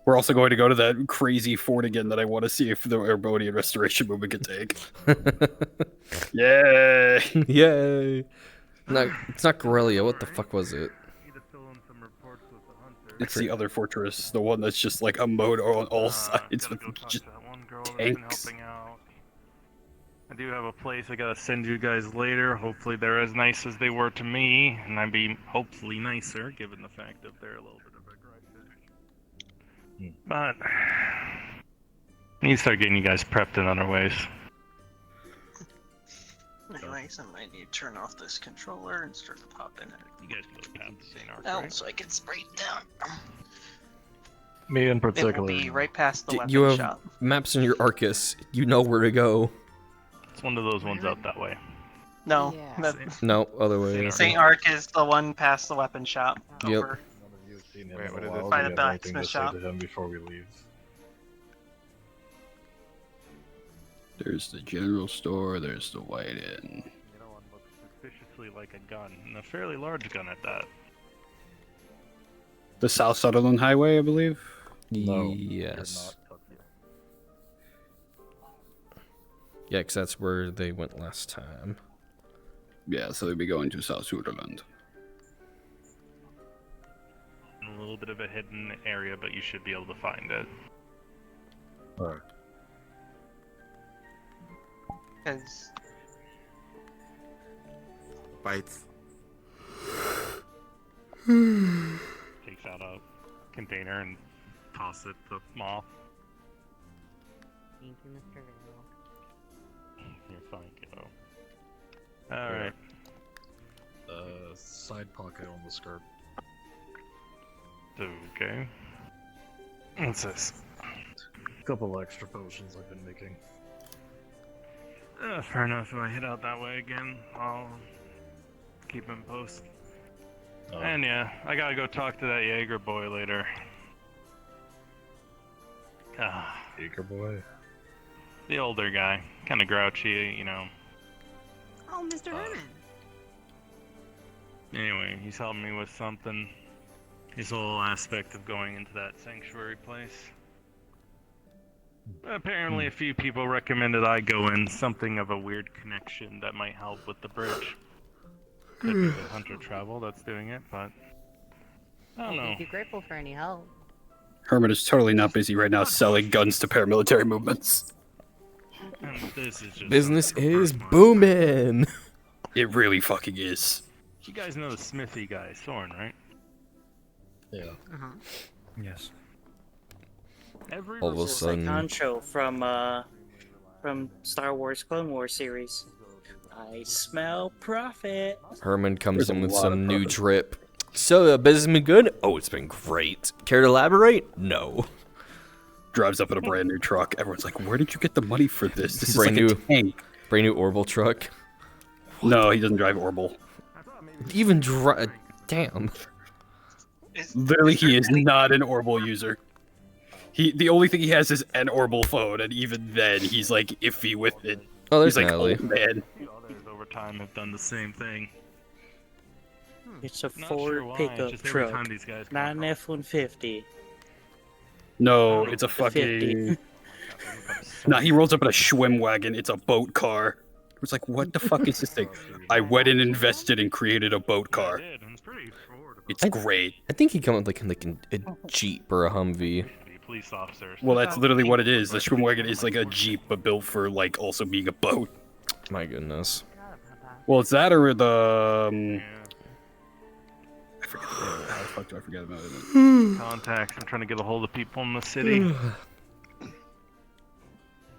We're also going to go to that crazy fort again that I want to see if the Airbodian restoration movement can take. Yay! Yay! It's not Corellia. What the fuck was it? It's the other fortress, the one that's just like a moat on all sides with just tanks. I do have a place I gotta send you guys later. Hopefully they're as nice as they were to me, and I'd be hopefully nicer, given the fact that they're a little bit of a gripe. But I need to start getting you guys prepped in other ways. Anyways, I might need to turn off this controller and start popping it. You guys know the path to St. Arc, Oh, right? so I can spray it down. Me in It will particular. be right past the weapon You have shop. maps in your Arcus. You know where to go. It's one of those ones out that way. No, Yeah. No, other way. St. Arc is the one past the weapon shop. Yep. Over. Wait, what is it? By the blacksmith shop. To him before we leave. There's the general store, there's the White Inn. You know, one looks suspiciously like a gun, and a fairly large gun at that. The South Sutherland Highway, I believe? No, Yes. Yeah, because that's where they went last time. Yeah, so they'd be going to South Sutherland. A little bit of a hidden area, but you should be able to find it. Alright. Because Bites. Takes out a container and toss it to Moth. Thank you, Mr. Vale. You're fine, kiddo. Alright. Side pocket on the skirt. Okay. What's this? Couple extra potions I've been making. Fair enough. If I head out that way again, I'll keep him post. And yeah, I gotta go talk to that Jaeger boy later. Jaeger boy? The older guy. Kinda grouchy, you know. Oh, Mr. Herman. Anyway, he's helping me with something. His whole aspect of going into that sanctuary place. Apparently a few people recommended I go in, something of a weird connection that might help with the bridge. Could be the hunter travel that's doing it, but I don't know. I'd be grateful for any help. Herman is totally not busy right now selling guns to paramilitary movements. And this is just Business is booming. It really fucking is. You guys know the smithy guy, Soren, right? Yeah. Uh-huh. Yes. Every All of a It's like sudden, Hancho from Star Wars Clone Wars series. I smell profit. Herman comes There's in a with lot some of new profit. drip. So, business been good? Oh, it's been great. Care to elaborate? No. Drives up in a brand new truck. Everyone's like, where did you get the money for this? This Brand is new. like a tank. Brand new Orbital truck. No, he doesn't drive Orbital. Even damn. Literally, he is not an Orbital user. The only thing he has is an Orbital phone, and even then, he's like iffy with it. Oh, there's He's like, Natalie. oh man. The others over time have done the same thing. It's a Not Ford sure why, pickup just every truck, time these guys come not an across- F-150. No, it's a The 50. fucking. Nah, he rolls up in a Schwim wagon. It's a boat car. It's like, what the fuck is this thing? I went and invested and created a boat car. It's great. I think he come with like a Jeep or a Humvee. Police officers. Well, that's literally what it is. The Schwim wagon is like a Jeep, but built for like also being a boat. My goodness. Well, it's that or the. I forget. How the fuck do I forget about it? Contacts. I'm trying to get a hold of people in the city.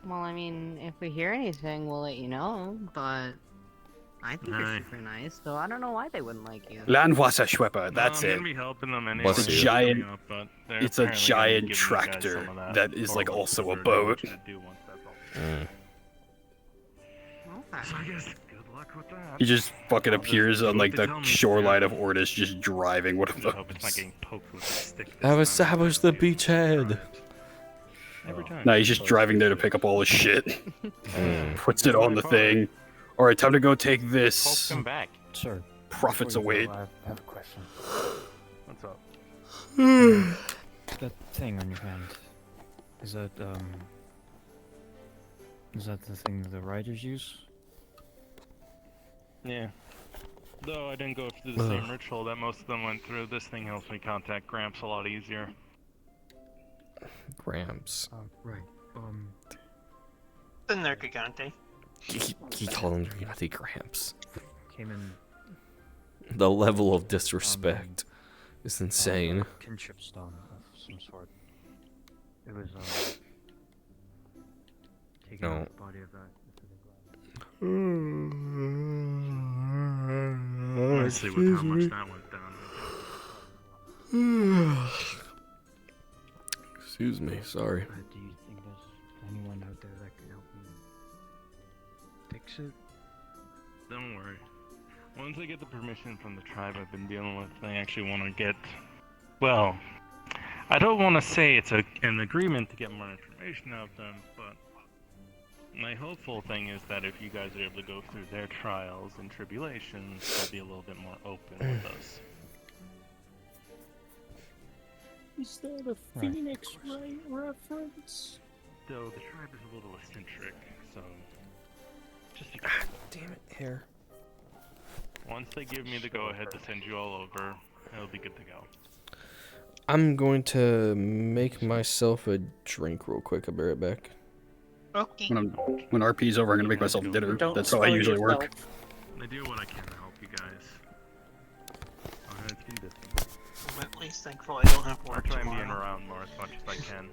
Well, I mean, if we hear anything, we'll let you know, but I think you're Aye. super nice, so I don't know why they wouldn't like you. Landwasserschlepper, that's I'm it. gonna be helping them anyway. Bless It's a you. giant. Up, but they're It's a apparently gonna be giant giving you guys tractor some of that is like forward also a because they're boat. gonna do once that's all. Mm. So I guess good luck with that. He just fucking appears on like They the tell me shoreline to- of Ordis, just driving one of I hope it's not those. getting poked with a stick. I've established the beachhead. Every time. Nah, he's just driving there to pick up all his shit. Mm. Puts it on the thing. Alright, time to go take Poke this. him back. Sir. Profits before you await. go, I have a question. What's up? That thing on your hand. Is that the thing the riders use? Yeah. Though I didn't go through the same ritual that most of them went through, this thing helps me contact Gramps a lot easier. Gramps. Right. In there, Gigante. He called him the Gramps. Came in The level of disrespect is insane. kinship stone of some sort. It was taken No. out the body of that. Let's see what, how much that went down. Excuse me, sorry. Do you think there's anyone out there that can help me fix it? Don't worry. Once I get the permission from the tribe I've been dealing with, I actually want to get... Well, I don't want to say it's an agreement to get more information out of them, but my hopeful thing is that if you guys are able to go through their trials and tribulations, they'll be a little bit more open with us. Is that a Phoenix Wright reference? Though the tribe is a little eccentric, so just be Damn it, hair. once they give me the go-ahead to send you all over, it'll be good to go. I'm going to make myself a drink real quick. I'll be right back. Okay. When RP's over, I'm gonna make myself dinner. Don't That's how I spoil usually work. yourself. I do what I can to help you guys. Let's do this. I'm at least thankful I don't have I'll work try and be in tomorrow. around more as much as I can.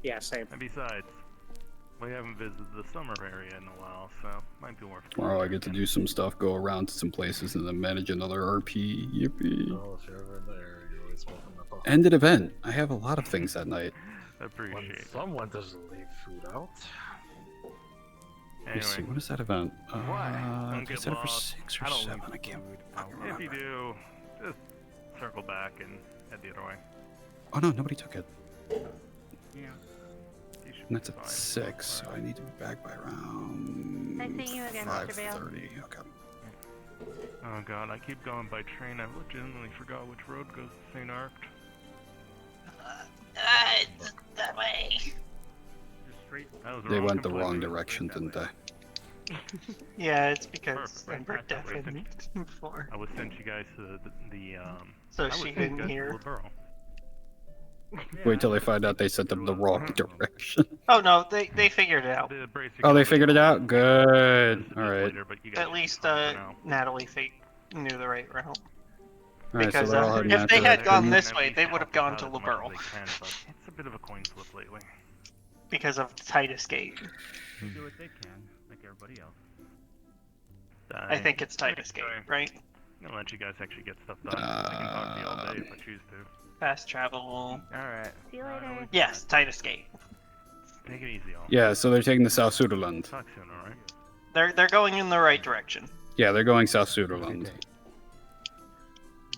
Yeah, same. And besides, we haven't visited the summer area in a while, so might be worth Tomorrow I get to do some stuff, go around to some places, and then manage another RP. Yippee. Oh, if you're ever there, you're always welcome to pop. Ended event. I have a lot of things that night. Appreciate it. Someone doesn't leave food out. Let me see, Anyway, what is that event? don't They get said it for lost. 6 or I don't 7. leave I can't food. fucking if remember. you do, just circle back and head the other way. Oh no, nobody took it. Yeah. You should And that's be at fine. 6, so I need to be back by around Nice seeing you again, Mr. Bale. 5:30. Okay. Oh god, I keep going by train. I legitimately forgot which road goes to St. Arct. It's that way. Just straight. That was They wrong went the wrong completely. direction, Straight didn't that they? way. Yeah, it's because Perfect, right, Ember back that way, deafened before. I would send you guys to the So I would she send you didn't guys to hear. Liberal. Wait till they find out they sent them the wrong direction. Oh no, they figured it out. The basic Oh, they outlook figured it out? is Good. a bit Alright. later, but you guys At should least be fine for now. Natalie knew the right route. Alright, so Because they're all heading if that they had direction. gone And this at way, least they would have help gone out to as much Liberal as they can, but it's a bit of a coin flip lately. because of Titus Gate. Do what they can, like everybody else. I think it's Titus Gate, right? I'm gonna let you guys actually get stuff done. I can talk to you all day if I choose to. Fast travel. Alright. See you later. Yes, Titus Gate. Take it easy, all. Yeah, so they're taking the South Suderland. Talk soon, alright? They're going in the right direction. Yeah, they're going South Suderland.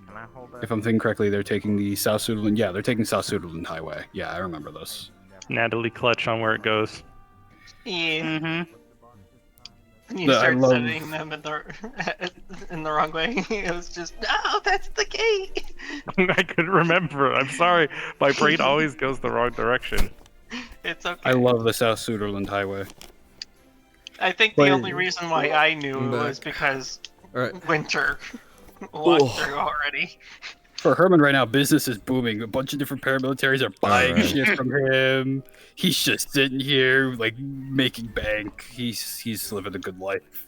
Can I hold that? If I'm thinking correctly, they're taking the South Suderland. Yeah, they're taking South Suderland Highway. Yeah, I remember this. Natalie clutch on where it goes. Yeah. Mm-hmm. You I start love- setting them in the wrong way. It was just, no, that's the gate. I couldn't remember. I'm sorry. My brain always goes the wrong direction. It's okay. I love the South Suderland Highway. I think the only reason why I knew was because Winter walked through already. For Herman right now, business is booming. A bunch of different paramilitaries are buying Alright. shit from him. He's just sitting here, like, making bank. He's living a good life.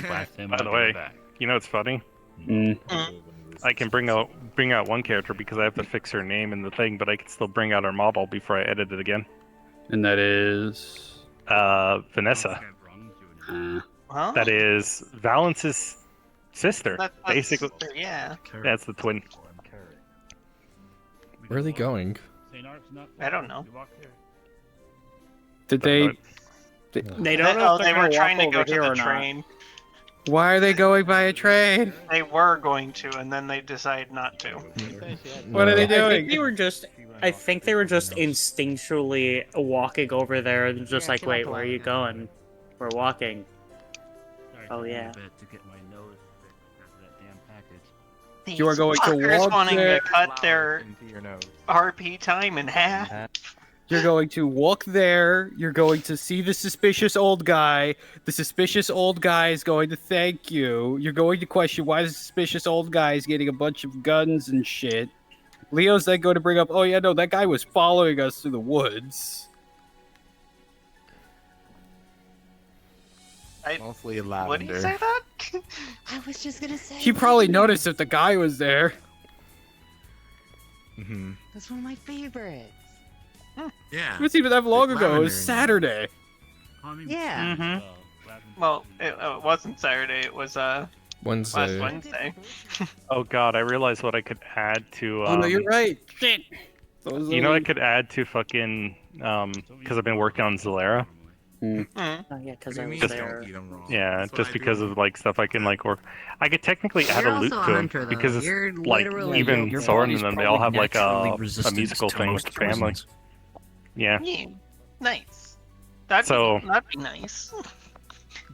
By the way, you know what's funny? I can bring out one character because I have to fix her name in the thing, but I can still bring out her model before I edit it again. And that is... Vanessa. Huh? That is Valence's sister, That's basically. yeah. That's the twin. Where are they going? I don't know. Did they... They don't know if they they're were gonna trying to walk go over to here the or not. train. Why are they going by a train? They were going to, and then they decided not to. What are they I doing? think they were just. I think they were just instinctually walking over there, and just like, wait, where are you going? We're walking. Oh yeah. These You are going to fuckers walk wanting there. to cut their RP time in half. You're going to walk there. You're going to see the suspicious old guy. The suspicious old guy is going to thank you. You're going to question why the suspicious old guy is getting a bunch of guns and shit. Leo's then going to bring up, oh yeah, no, that guy was following us through the woods. Mostly What did lavender. you say that? I was just gonna say. He probably noticed that the guy was there. Mm-hmm. That's one of my favorites. Yeah. It wasn't even that long ago. It Lavender was in Saturday. Yeah. Mm-hmm. Well, it wasn't Saturday. It was Wednesday. last Wednesday. Oh god, I realized what I could add to. Oh no, you're right. Shit. Those You know, I little- could add to fucking because I've been working on Zalera. Mm. Oh yeah, because What I do was you mean there. don't eat 'em raw? Yeah, That's what just I do because with of like stuff I can like work. I could technically add You're a loot also to a them hunter, though. because it's You're like literally- even your Soren body's and them, they all have probably like naturally a resistant musical to thing with the most family. poisons. Yeah, Yeah, nice. That'd be nice.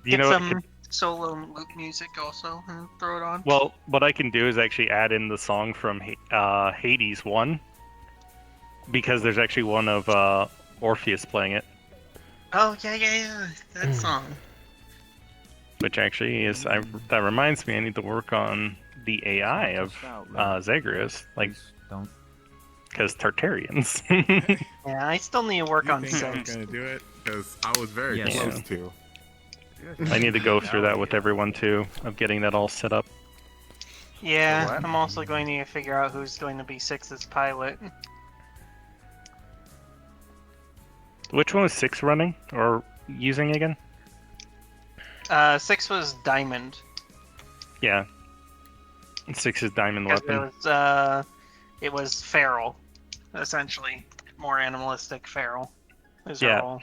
you Get know what I some could- solo loop music also and throw it on. well, what I can do is actually add in the song from Hades 1 because there's actually one of Orpheus playing it, Oh yeah, that song. which actually is that reminds me I need to work on the AI of Zagreus, like Don't. because Tartarians. Yeah, I still need to work You on think I was Sims. gonna do it? Because I was very Yes. close to. I need to go through that with everyone too, of getting that all set up. Yeah, What? I'm also going to figure out who's going to be Six's pilot. Which one was 6 running or using again? 6 was Diamond. Yeah. 6 is diamond 'Cause weapon. it was feral, essentially. More animalistic feral. Is her Yeah. role.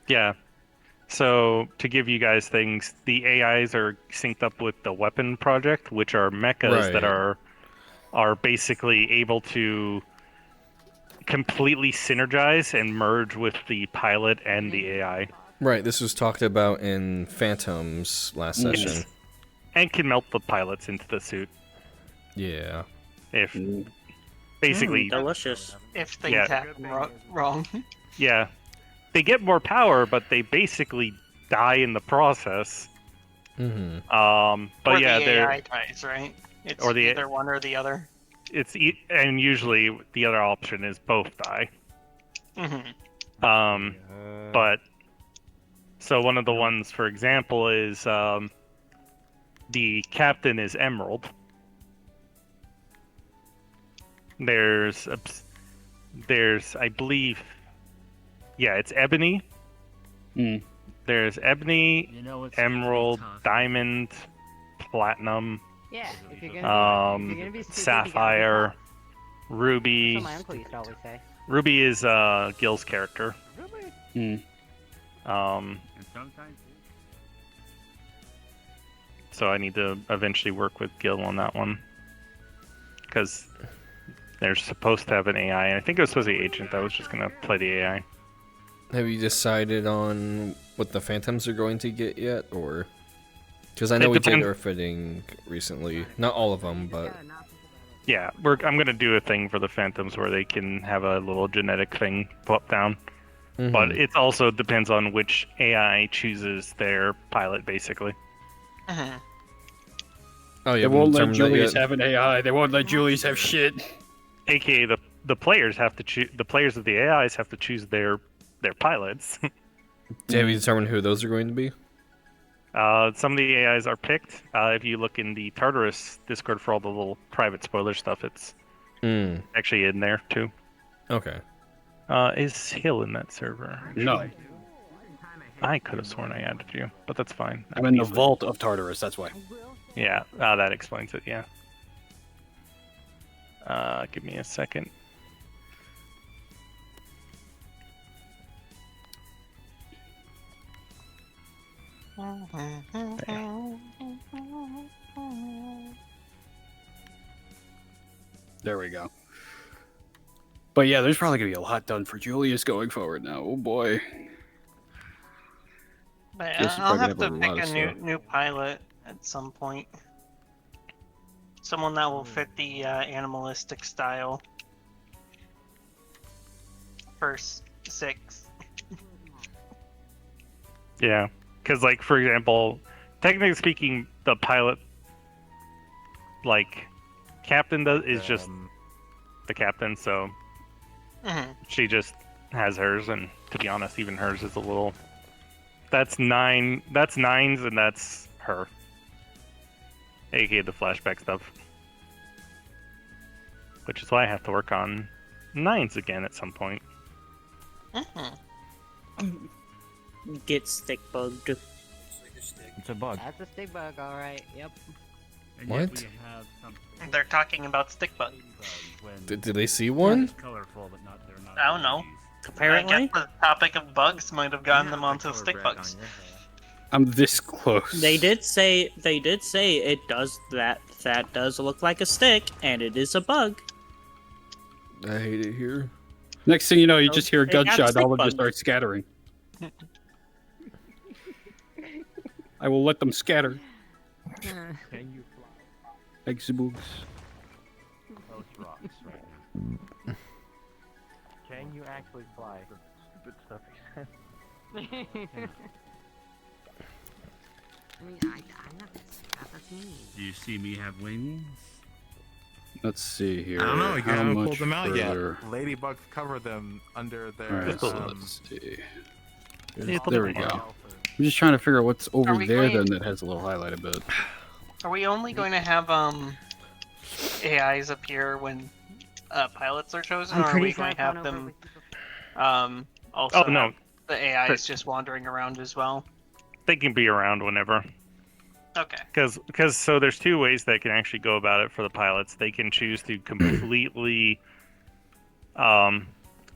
Yeah. So to give you guys things, the AIs are synced up with the weapon project, which are mechas that Right. are basically able to completely synergize and merge with the pilot and the AI, Right, this was talked about in Phantoms last Yes. session. and can melt the pilots into the suit. Yeah. If basically, Delicious. If things Yeah. happen wrong. yeah, they get more power, but they basically die in the process. Mm-hmm. But or yeah, the they're AI dies, right? It's or the- either one or the other. and usually the other option is both die. Mm-hmm. But so one of the ones, for example, is the captain is Emerald. There's I believe, yeah, it's Ebony. Hmm. There's Ebony, Emerald, Diamond, Platinum, Yeah, if you're gonna be, if you're gonna be stupid, you gotta be Sapphire, tough. Ruby. That's what my uncle used to always say. Ruby is Gil's character. Hmm. So I need to eventually work with Gil on that one. Because they're supposed to have an AI, and I think it was supposed to be Agent that was just going to play the AI. Have you decided on what the Phantoms are going to get yet, or? Because I know It we did depends. our fitting recently. Not all of them, but Yeah, I'm gonna do a thing for the Phantoms where they can have a little genetic thing pop down. But it also depends on which AI chooses their pilot, basically. Oh, They yeah, won't let Julius have an AI. They won't let Julius have shit. AKA the players have to choose. The players of the AIs have to choose their pilots. Have you determined who those are going to be? Some of the AIs are picked. If you look in the Tartarus Discord for all the little private spoiler stuff, it's actually in there too. Okay. Is Hill in that server? No. I could have sworn I added you, but that's fine. I'm in the vault of Tartarus, that's why. Yeah, that explains it, yeah. Give me a second. There we go. But yeah, there's probably going to be a lot done for Julius going forward now. Oh boy. But Guess you I'll probably have to have a pick lot a of new stuff. new pilot at some point. Someone that will fit the animalistic style. First 6. Yeah, because like for example, technically speaking, the pilot, like captain is just the captain, so she just has hers, and to be honest, even hers is a little. That's 9. That's 9s, and that's her. AKA the flashback stuff, which is why I have to work on 9s again at some point. Get stick bugged. It's a bug. That's a stick bug, alright. Yep. And yet What? we They're talking about stick bug. Did they see one? I don't know. Apparently. I guess the topic of bugs might have gotten them onto stick bugs. I'm this close. They did say it does that does look like a stick, and it is a bug. I hate it here. Next thing you know, you So just hear a they got gunshot, stick all of them bugs. just start scattering. I will let them scatter. Can you fly? Exiboogs. Those rocks right Can you actually fly? Stupid stuff he said. I mean, I'm not that's me. Do you see me have wings? Let's see here. I don't know, you How haven't much pulled them out yet. further? Ladybugs cover them under their. Alright, so let's see. It's There we fine. go. I'm just trying to figure out what's over we there going- then that has a little highlight a bit. Are we only going to have AIs appear when pilots are chosen, I'm or are pretty we sure going to I've have gone them over also Oh, no. have the AIs just wandering around as well? They can be around whenever. Okay. Because so there's 2 ways they can actually go about it for the pilots. They can choose to completely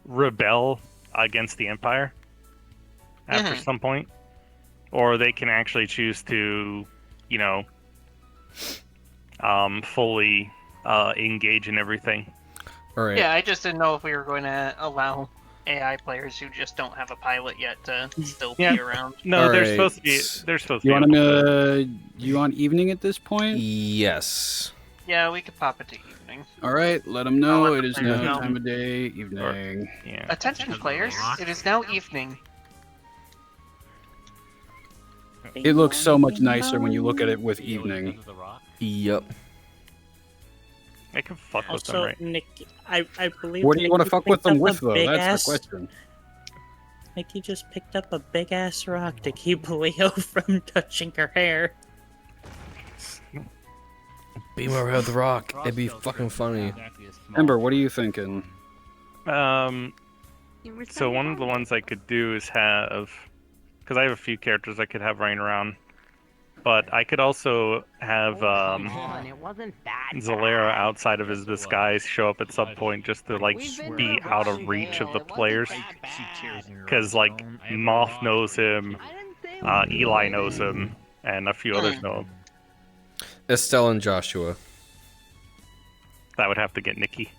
rebel against the Empire after some point, or they can actually choose to, you know, fully engage in everything. All right. Yeah, I just didn't know if we were going to allow AI players who just don't have a pilot yet to still Yeah. be around. No, they're Alright. supposed to be. They're supposed to You be. want able to- you want evening at this point? Yes. Yeah, we could pop it to evening. All right, let them know let it the is players now know. time of day, evening. Yeah. Attention, players! It is now evening. It looks so much nicer when you look at it with evening. Yep. I can fuck with them, Also, right? Nick, I believe. What do you want to Nikki fuck with picked them up with a though? big That's ass- the question. Nikki just picked up a big ass rock to keep Leo from touching her hair. Beam her with the rock. It'd be fucking funny. Ember, what are you thinking? So one of the ones I could do is have, because I have a few characters I could have running around, but I could also have Come on, it wasn't that Zalera bad. outside of his disguise show up at some point just to like We've been be to out of Russia, reach of the it wasn't players, that bad. because like Moth knows him, Eli knows him, and a few others know him. Estelle and Joshua. That would have to get Nikki.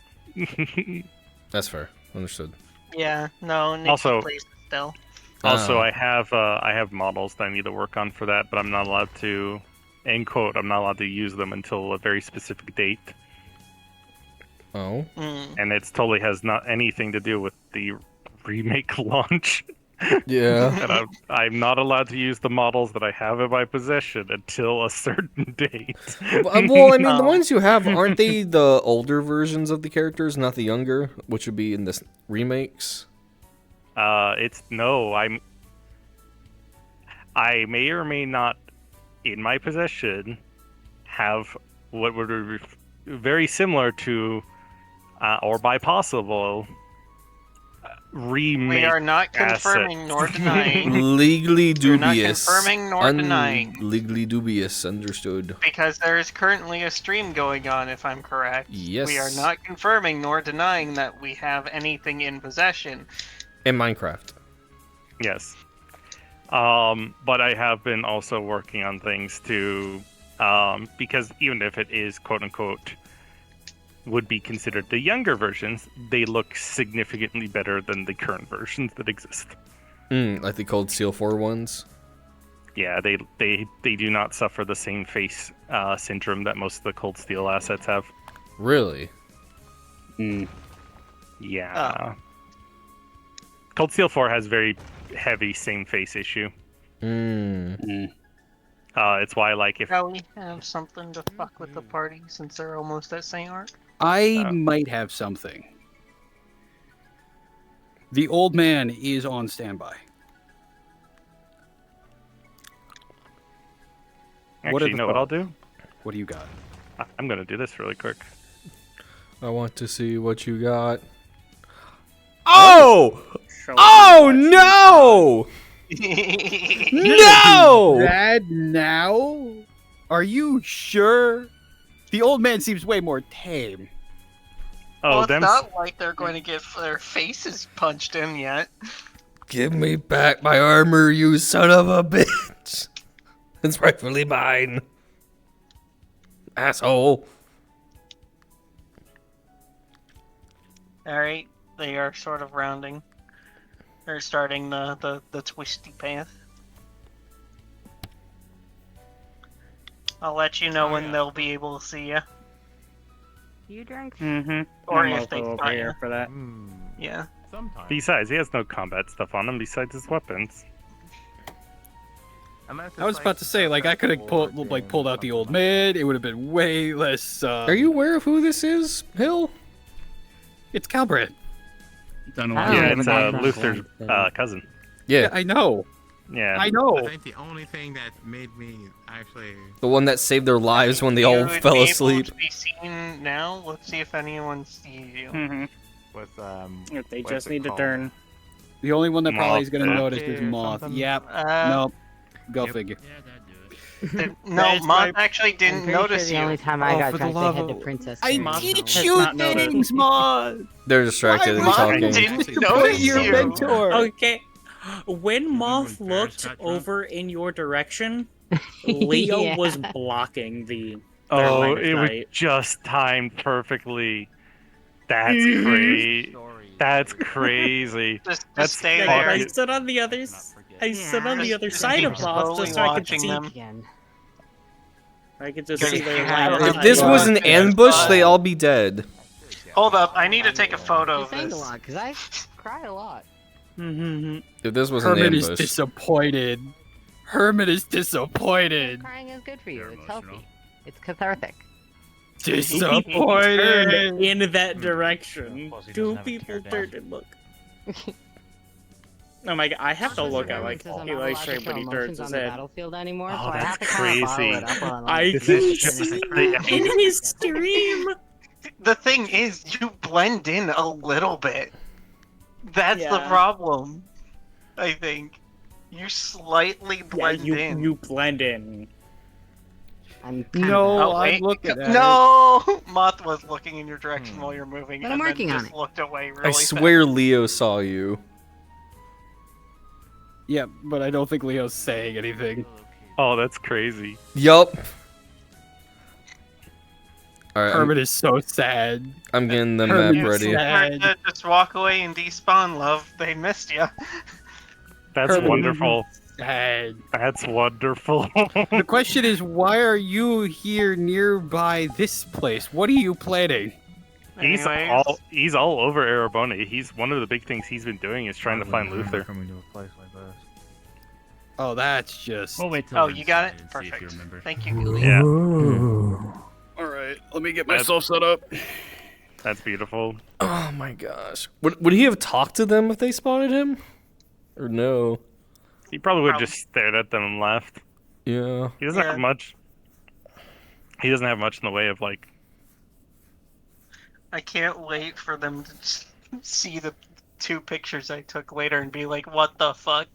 That's fair. Understood. Yeah, no, Nikki Also- plays still. Also, Oh. I have models that I need to work on for that, but I'm not allowed to, end quote, I'm not allowed to use them until a very specific date. Oh. And it totally has not anything to do with the remake launch. Yeah. And I'm not allowed to use the models that I have in my possession until a certain date. Well, I mean, the ones you have, aren't they the older versions of the characters, not the younger, which would be in the remakes? I may or may not, in my possession, have what would be very similar to, or by possible, remake. We are not confirming nor denying. Legally We're not dubious. confirming nor denying. Legally dubious, understood. Because there is currently a stream going on, if I'm correct. Yes. We are not confirming nor denying that we have anything in possession. In Minecraft. Yes. But I have been also working on things to, because even if it is quote unquote would be considered the younger versions, they look significantly better than the current versions that exist. Like the Cold Steel 4 ones? Yeah, they do not suffer the same face syndrome that most of the Cold Steel assets have. Really? Yeah. Cold Steel 4 has very heavy same face issue. It's why, like, if Shall we have something to fuck with the party since they're almost at St. Arc? I might have something. The old man is on standby. Actually, you know what I'll do? What do you got? I'm gonna do this really quick. I want to see what you got. Oh! Oh no! No! That now? Are you sure? The old man seems way more tame. Well, it's not like they're going to get their faces punched in yet. Give me back my armor, you son of a bitch! It's rightfully mine. Asshole. Alright, they are sort of rounding. They're starting the twisty path. I'll let you know when they'll be able to see you. You drink? Or I'm if also they over find here you. for that. Yeah. Sometimes. Besides, he has no combat stuff on him besides his weapons. I was about to say, like, I could have pulled out the old man. It would have been way less. Are you aware of who this is, Hill? It's Calbred. Yeah, it's Luther's cousin. Yeah, I know. Yeah, I know. I think the only thing that made me actually the one that saved their lives when they all You would fell be able asleep. to be seen now. Let's see if anyone sees you. With If they what's just it need to called? turn. The only one that probably is going to Moth. notice is Or Moth. something? Yep. Uh, Nope. Go figure. No, Moth actually I'm didn't pretty sure notice the you. only time I Oh, got for the drunk, love they had of- the princess. I Moth teach has you not noticed. things, Moth. They're distracted and Moth talking. didn't Put notice your you. mentor. Okay. When Moth when Paris looked got drunk? over in your direction, Leo Yeah. was blocking the. Oh, line of it was sight. just timed perfectly. That's crazy. That's crazy. Just That's stay Like, there. I stood on the other. I stood on the Just other keep side of Moth slowly just so I could watching see. them. Again. I could just Because see their you line of have- If sight. this was an Yeah. ambush, they all be dead. Hold up, I need to take a photo You of sang a this. lot, because I cried a lot. If this was an Herman is ambush, disappointed. Herman is disappointed. Crying is good for you. It's healthy. It's cathartic. Disappointed. Turned in that direction. Plus, he Two doesn't have a people tear turned and look. Oh my god, I have to look at like Says I'm not Eli allowed to stream show when he emotions turns on his the head. battlefield anymore, Oh, so I have that's to kind of follow crazy. it up on. I This can is just see crazy. in his stream. The thing is, you blend in a little bit. That's the Yeah. problem. I think. You slightly blend in. You blend in. I'm kind No, of Oh, I'm wait. looking at it. No! Moth was looking in your direction while you're moving, But and I'm then working on just it. looked away really I swear Leo saw you. Yeah, but I don't think Leo's saying anything. Oh, that's crazy. Yup. Alright, Herman is so sad. I'm getting the Herman map is ready. sad. fast. Just walk away and despawn, love. They missed you. That's Herman, wonderful. Sad. That's wonderful. The question is, why are you here nearby this place? What are you planning? He's all over Ereboni. He's one of the big things he's been doing is trying to find Luther. Coming to a place like this. Oh, that's just. We'll wait till Oh, we're you got it? inside and see if you Perfect. remember. Thank you, Gilly. Yeah, All right, let me get myself set up. that's beautiful. Oh my gosh. Would he have talked to them if they spotted him? Or no? He probably would have just stared at them and left. Yeah. He doesn't have much. He doesn't have much in the way of like. I can't wait for them to just see the 2 pictures I took later and be like, what the fuck?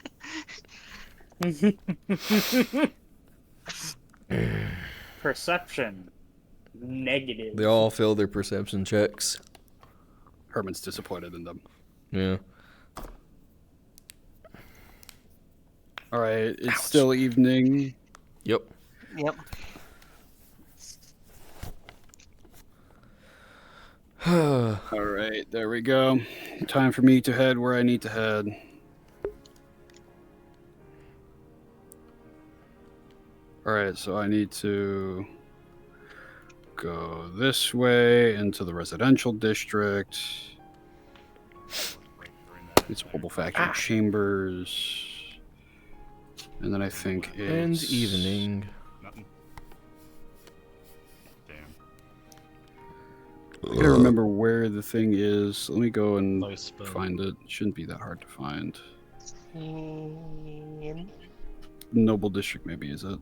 Perception. Negative. They all fail their perception checks. Herman's disappointed in them. Yeah. All right, it's still evening. Yep. Yep. All right, there we go. Time for me to head where I need to head. All right, so I need to go this way into the residential district. It's mobile factory chambers. And then I think it's... And evening. I gotta remember where the thing is. Let me go and find it. Shouldn't be that hard to find. Noble District, maybe, is it?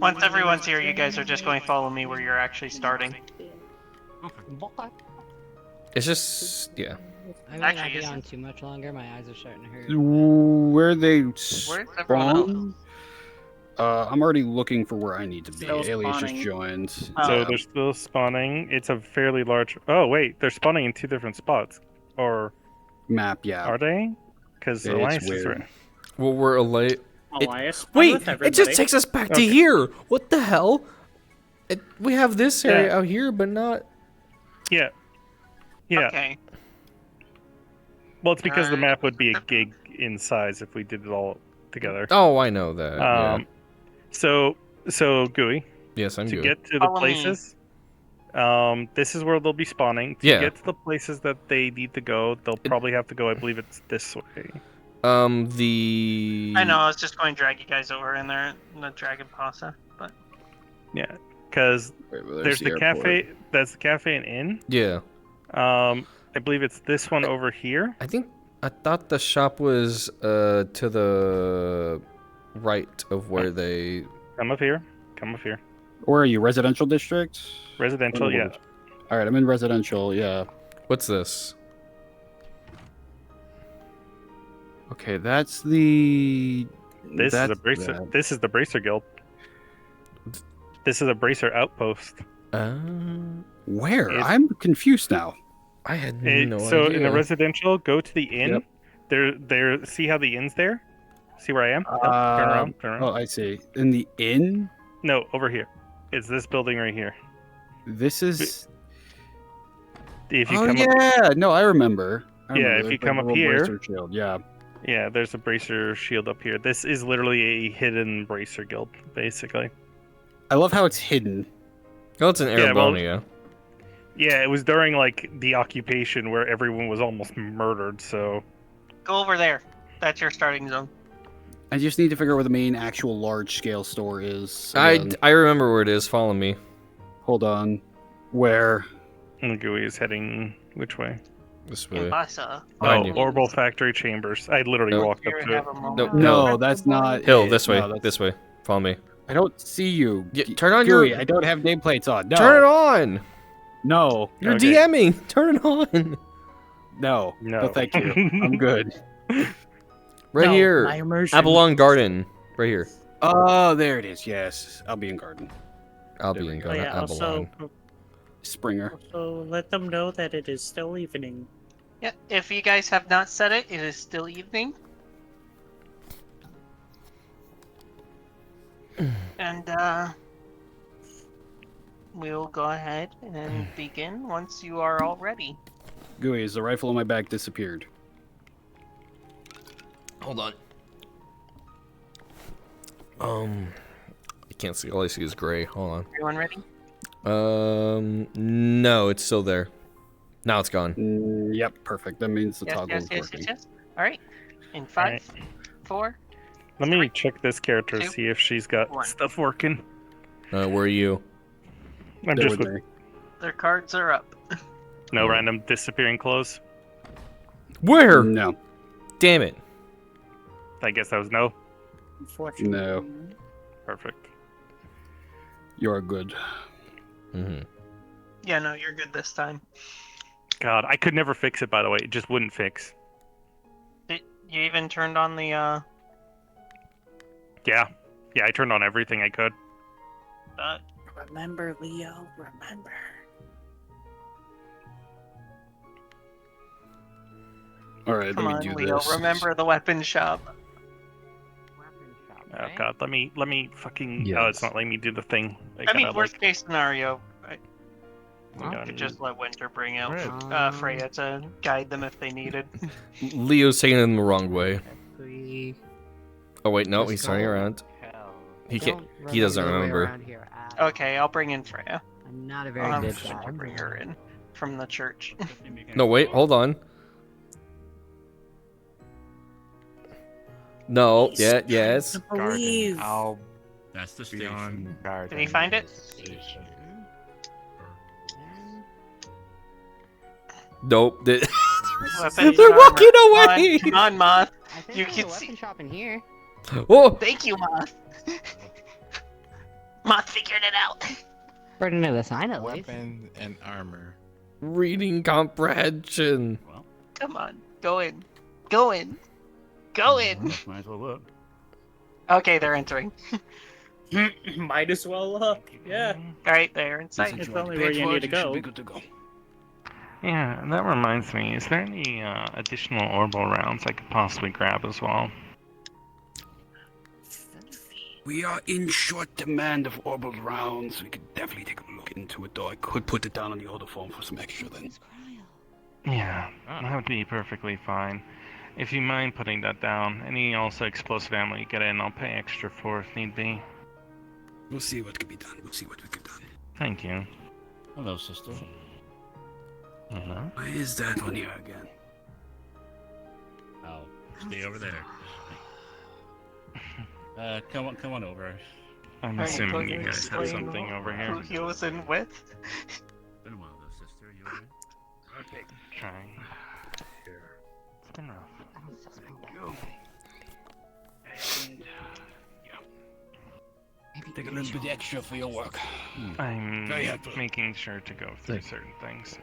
Once everyone's here, you guys are just going to follow me where you're actually starting. It's just, yeah. I might not be on too much longer. My eyes are starting to hurt. Where they Where's everyone spawn? I'm already looking for where I need to be. Still Alias just spawning. joined. So they're still spawning. It's a fairly large. Oh wait, they're spawning in 2 different spots, or map, yeah. are they? Because It's Alliance is weird. right. Well, we're a late. Elias, Wait, with it everybody. just takes us back to here. What the hell? We have this area out here, but not. Yeah. Yeah. Okay. Well, it's because the map would be a gig in size if we did it all together. Oh, I know that. Yeah. So Gooey. Yes, I'm to good. get to the Follow me. places. This is where they'll be spawning. To Yeah. get to the places that they need to go, they'll probably have to go. I believe it's this way. The. I know, I was just going to drag you guys over in there in the Dragon Pasta, but... Yeah, because there's the cafe. That's the cafe and inn. Yeah. I believe it's this one over here. I thought the shop was to the right of where they. Come up here. Come up here. Where are you? Residential district? Residential, yeah. All right, I'm in residential. Yeah. What's this? Okay, that's the. This is that's a bracer. that. This is the bracer guild. This is a bracer outpost. Where? It's- I'm confused now. I had So in the residential, go to the inn. There. See how the inn's there? See where I am? Turn around. Turn around. Oh, I see. In the inn? No, over here. It's this building right here. This is. If you Oh come yeah, no, I remember. Yeah, I remember. if There's you the come up little here- bracer shield, yeah. Yeah, there's a bracer shield up here. This is literally a hidden bracer guild, basically. I love how it's hidden. Oh, it's in Yeah, well- Erebonia. Yeah, it was during like the occupation where everyone was almost murdered. So Go over there. That's your starting zone. I just need to figure out where the main actual large-scale store is. I remember where it is. Follow me. Hold on. Where? and Gooey is heading which way? This way. Pasta. Oh, Orbital Factory Chambers. I literally No. walked up to it. Nope. No, that's not. Hill, it. this way. No, that's- This way. Follow me. I don't see you. Turn on Gooey, your. I don't have nameplates on. No. Turn it on. No. You're Okay. DMing. Turn it on. No. No. No, thank you. I'm good. Right No, here. my immersion. Abalone Garden. Right here. Oh, there it is. Yes, I'll be in garden. I'll There be we in go. Garden. Yeah, Abalone. Springer. also let them know that it is still evening. Yeah, if you guys have not said it, it is still evening. And we'll go ahead and begin once you are all ready. Gooey, is the rifle in my back disappeared? Hold on. I can't see. All I see is gray. Hold Everyone ready? on. No, it's still there. Now it's gone. Yep, perfect. That means the Yes, toggle yes, is yes, working. yes, yes. All right. In 5, 4. Let me check this character, 2, see if she's got 1. stuff working. Where are you? I'm There just with with me. Their cards are up. no random disappearing clothes. Where? No. Damn it. I guess that was no. Unfortunately. No. Perfect. You're good. Mm-hmm. Yeah, no, you're good this time. God, I could never fix it, by the way. It just wouldn't fix. You even turned on the, Yeah. Yeah, I turned on everything I could. Remember, Leo, remember. All right, Come let on, me do Leo, this. remember the weapon shop. Oh God, let me fucking. Yes. Oh, it's not letting me do the thing. I mean, gotta, worst case scenario, I gotta- could just let Winter bring out Right. Freya to guide them if they needed. Leo's taking them the wrong way. We Oh wait, no, Just he's turning go- around. He don't can't. He doesn't the way remember. around here at Okay, I'll bring in Freya. all. I'm not a very I'll have good Winter guide. bring her in from the church. No, wait, hold on. No, yeah, yes. Believe. I'll That's the be on station. guard. Did he find it? Nope. Weapons They're and armor. walking away! Come on, Moth. I think You there's can a see. weapon shop in here. Oh! Thank you, Moth. Moth figured it out. Better to know the sign at least. Weapon and armor. Reading comprehension. Well, Come on, go in. Go in. Go in. might as well look. Okay, they're entering. Might as well, yeah. Alright, they're inside. It's only where you need to go. Yeah, that reminds me. Is there any additional orbital rounds I could possibly grab as well? We are in short demand of orbital rounds. We could definitely take a look into it, though. I could put it down on the order form for some extra then. Yeah, that would be perfectly fine. If you mind putting that down, any also explosive ammo you get in, I'll pay extra for if need be. We'll see what can be done. We'll see what we can do. Thank you. Hello, sister. Hello? Why is that one here again? I'll stay over there. Come on over. I'm Alright, assuming can you you guys have explain something over Who here. he was in with? Been a while though, sister. You alright? Okay, trying. It's been rough. Take a little bit extra for your work. I'm Very helpful. making sure to go through certain things.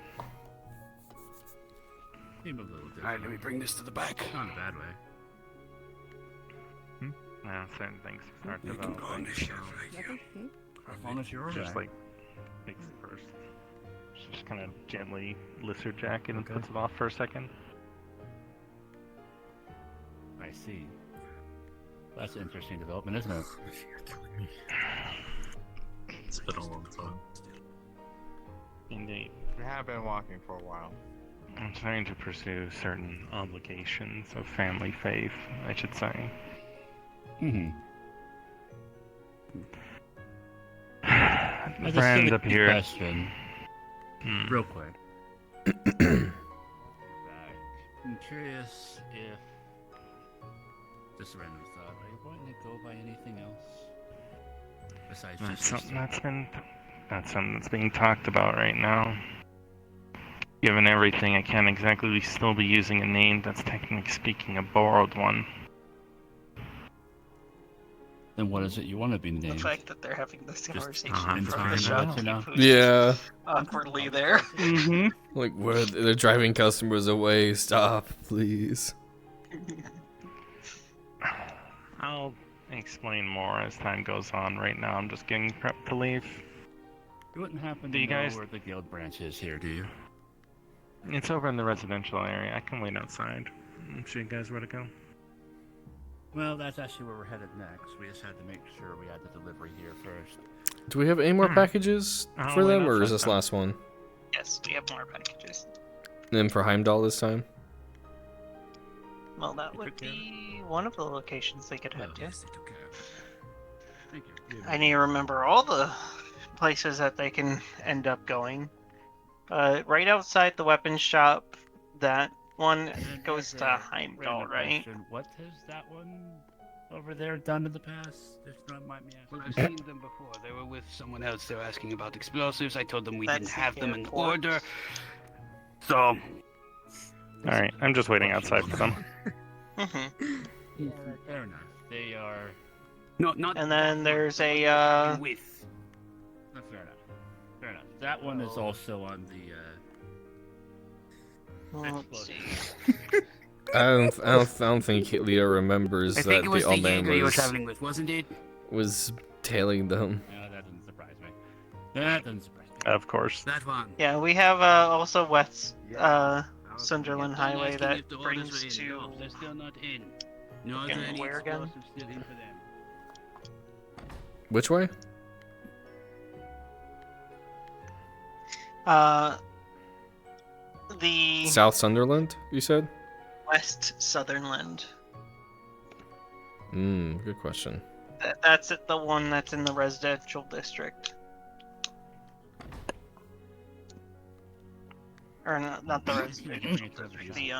Seem a little different. Alright, let me bring this to the back. Not in a bad way. Yeah, certain things start You can go on developing. this shelf right here. As long as you're Just alright. like takes it first. Just kind of gently lizard jack it and Okay. puts it off for a second. I see. That's an interesting development, isn't it? It's been a long time. Indeed. We have been walking for a while. I'm trying to pursue certain obligations of family faith, I should say. Mm-hmm. Friends up here. Question, Hmm. real quick. I'm curious if, just a random thought, are you going to go by anything else besides That's just something sister? that's something that's being talked about right now. Given everything, I can't exactly still be using a name that's technically speaking a borrowed one. Then what is it you want to be The named? fact that they're having this conversation I'm in front of the fine. shop. Yeah. Awkwardly there. Mm-hmm. Like, where they're driving customers away. Stop, please. I'll explain more as time goes on. Right now, I'm just getting prepped to leave. You wouldn't happen Do to you know guys- where the guild branch is here, do you? It's over in the residential area. I can wait outside. I'm sure you guys where to go. Well, that's actually where we're headed next. We just had to make sure we had the delivery here first. Do we have any more packages Oh, for wait, them, no, or is that's this fine. last one? Yes, we have more packages. And then for Heimdall this time? Well, that They would took care of be one of the locations they could Oh, head to. yes, they took care of it. Thank you. I need to remember all the places that they can end up going. Right outside the weapons shop, that one goes to Heimdall, Random right? question. What has that one over there done in the past? If you don't mind me asking. Well, I've seen them before. They were with someone else. They were asking about explosives. I told them we That's didn't the have them in airport. order. So, Alright, I'm just waiting outside for them. Mm-hmm. Fair enough. They are. no, not. And then that one, there's the one a, they're talking with. Fair enough. Fair enough. That one is also on the. Let's see. I don't think Leo remembers I that think it was the the old man Jaeger you were traveling with, wasn't it? was tailing them. No, that doesn't surprise me. That doesn't surprise me. Of course. That one. Yeah, we have also West Yeah. Sunderland Kept on Highway asking that if the orders were brings in. to. No, they're still not in. No, are Okay, there any where again? explosives still in for them? Which way? The South Sunderland, you said? West Sutherland. Good question. That's it, the one that's in the residential district. Or not the residential district. The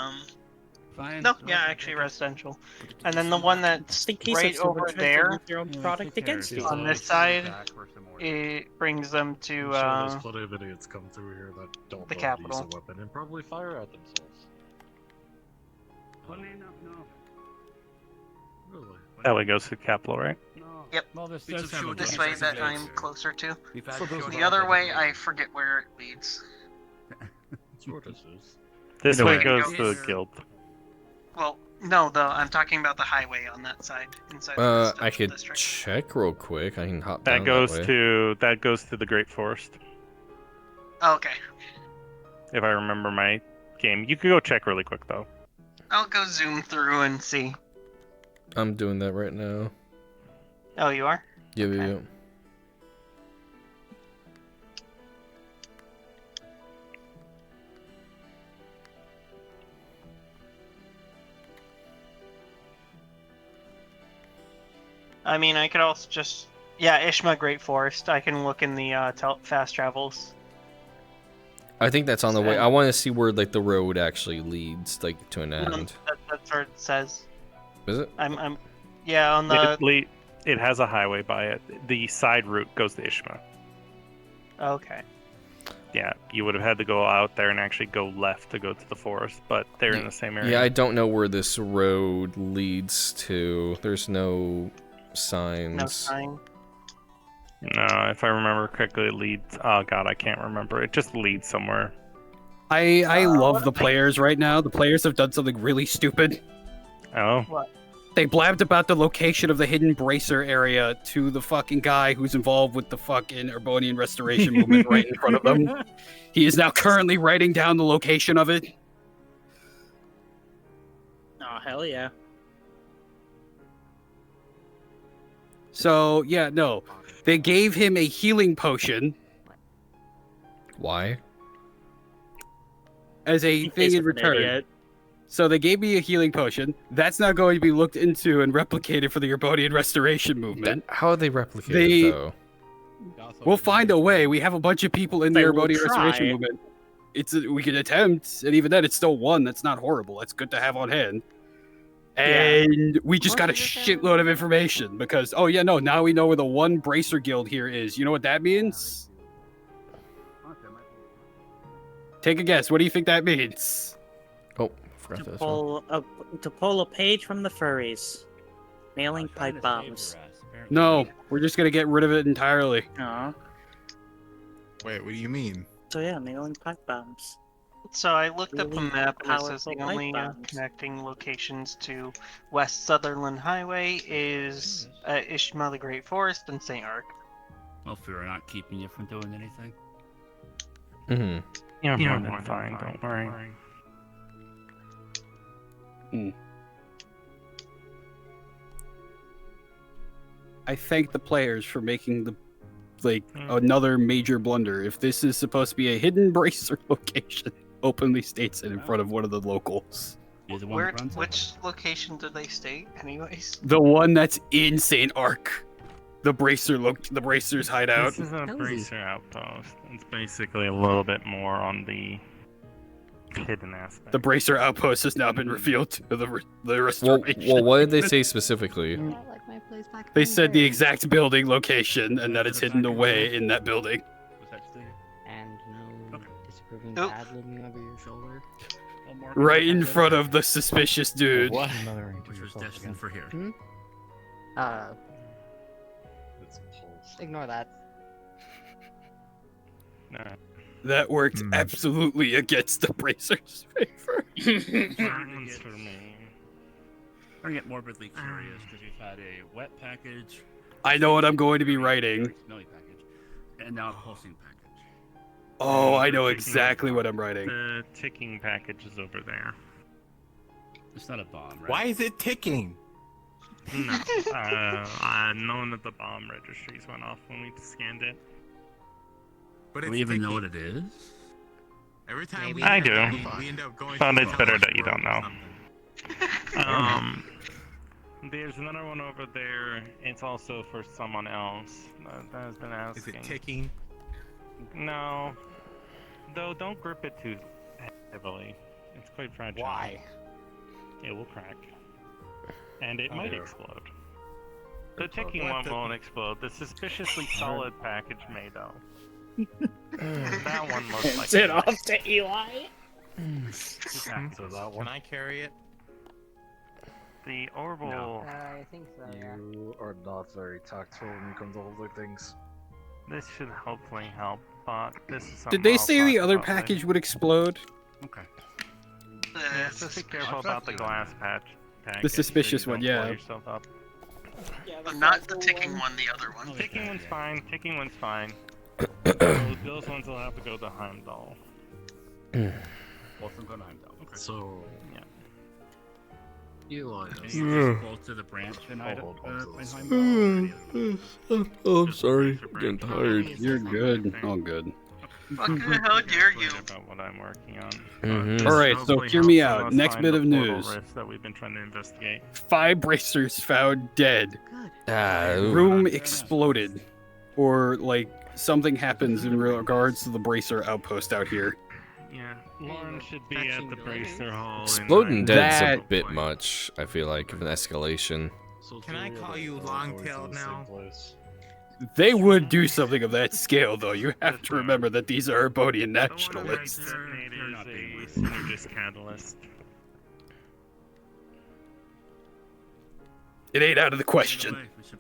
Fine. No, yeah, actually residential. And then the one that's right over there Your own product against you. on this side, it brings them to I'm sure there's plenty of idiots come through here that don't the know how to use capital. a weapon and probably fire at themselves. Funny enough, no. Really? That way goes to the capital, right? No. Yep. Well, this It's does a have a short This good way distance that away. I'm closer to. We've had So those The other way, I forget where it leads. Tortoises. This Either way way. goes to It's- the guild. Well, no, I'm talking about the highway on that side, inside the residential I could district. check real quick. I can hop down That goes way. to the Great Forest. Okay. If I remember my game. You could go check really quick though. I'll go zoom through and see. I'm doing that right now. Oh, you are? Yeah, Okay. yeah. I mean, I could also just... Yeah, Ishma Great Forest. I can look in the fast travels. I think that's on the way. And- I want to see where like the road actually leads, like to an end. That's where it says. Is it? I'm yeah, on the... It has a highway by it. The side route goes to Ishma. Okay. Yeah, you would have had to go out there and actually go left to go to the forest, but they're in the same area. Yeah, I don't know where this road leads to. There's no signs. No sign. No, if I remember correctly, it leads. Oh god, I can't remember. It just leads somewhere. I love the players right now. The players have done something really stupid. Oh. What? They blabbed about the location of the hidden bracer area to the fucking guy who's involved with the fucking Urbonian restoration movement right in front of them. He is now currently writing down the location of it. Oh, hell yeah. So, yeah, no. They gave him a healing potion Why? as a thing in an return. idiot. So they gave me a healing potion. That's now going to be looked into and replicated for the Urbonian restoration movement. How are they replicated though? We'll find a way. We have a bunch of people in the They will Urbonian restoration try. movement. We could attempt, and even then, it's still one. That's not horrible. That's good to have on hand. And we just got a shitload of information because, oh yeah, no, now we know where the one bracer guild here is. You know what that means? Take a guess. What do you think that means? Oh, forgot this one. To pull a page from the furries. Mailing pipe bombs. No, we're just gonna get rid of it entirely. Aw. Wait, what do you mean? So yeah, mailing pipe bombs. So I looked up a Really map and it says the powerful only pipe bombs. connecting locations to West Sutherland Highway is Ishmael the Great Forest and St. Arc. Well, if we're not keeping you from doing anything. Mm-hmm. You're more than fine, don't worry. I thank the players for making another major blunder. If this is supposed to be a hidden bracer location, openly states it in front of one of the locals. You're the one Where? that runs it? Which location did they stay, anyways? The one that's in St. Arc. The Bracer's hideout. This is a bracer outpost. It's basically a little bit more on the hidden aspect. The Bracer outpost has now been revealed to the Well, restoration. what did they say specifically? They said the exact building location and that it's hidden away in that building. And no disapproving dad looking over your shoulder. Right in front of the suspicious dude. What? Which was destined for here. Ignore that. That worked absolutely against the Bracer's favor. One's for me. I get morbidly curious because we've had a wet package. I know what I'm going to be writing. Smelly package. And now a pulsing package. Oh, I know exactly what I'm writing. The ticking package is over there. It's not a bomb, right? Why is it ticking? No. None of the bomb registries went off when we scanned it. But Do it's we even know ticking. what it is? Every time we I end do. up- we end up going But to it's the better college that you don't or know. There's another one over there. It's also for someone else that has been asking. Is it ticking? No. Though, don't grip it too heavily. It's quite fragile. Why? It will crack. And it Oh, might dear. explode. The ticking What one the- won't explode. The suspiciously solid package may though. That one looks like Sit off to Eli. So that one. Can I carry it? The orbital. I think so. You are not very tactful when it comes to holding things. This should hopefully help, but this is something Did they I'll say talk the other about later. package would explode? Okay. Yeah, so be careful about the glass patch. The suspicious so you one, don't blow yeah. yourself up. Not the ticking one, the other one. Ticking one's fine. Ticking one's fine. Those ones will have to go to Heimdall. Both of them go to Heimdall. Okay. So, Yeah. Eli. Any close to the branch in Heimdall? Oh, I'm sorry. I'm getting tired. You're good. All good. Fucking how dare you? About what I'm working on. Mhm. All right, so Hopefully hear me helps out. us Next find bit the of portal news. rift that we've been trying to investigate. 5 Bracers found dead. Room exploded. Or, like, something happens in regards to the Bracer outpost out here. Yeah, Lauren should be at the Bracer Hall. Exploding in dead's a That- bit much, I feel like, of an escalation. Can I call you Longtail now? They would do something of that scale, though. You have to remember that these are Herbonian nationalists. It is a synergist catalyst. It ain't out of the question.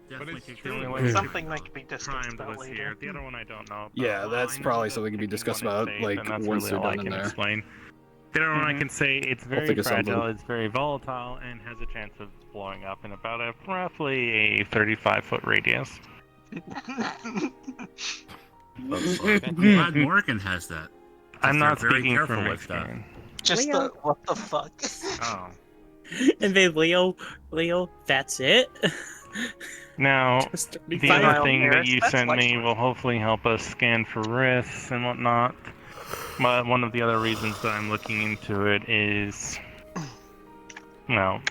But it's the only way Something that could be discussed primed about was later. here. The other one I don't know. Yeah, that's probably something to be discussed about, like, once they're done in there. Explain. The other one I can say it's very think of fragile, something. it's very volatile, and has a chance of blowing up in about a roughly a 35-foot radius. I'm glad Morgan has that. I'm not They're very speaking careful from with that. experience. Just Leo. the what the fuck? Oh. And then Leo, that's it? Now, Just the 35 other thing that Paris, you that's sent much me worse. will hopefully help us scan for risks and whatnot. But one of the other reasons that I'm looking into it is, well,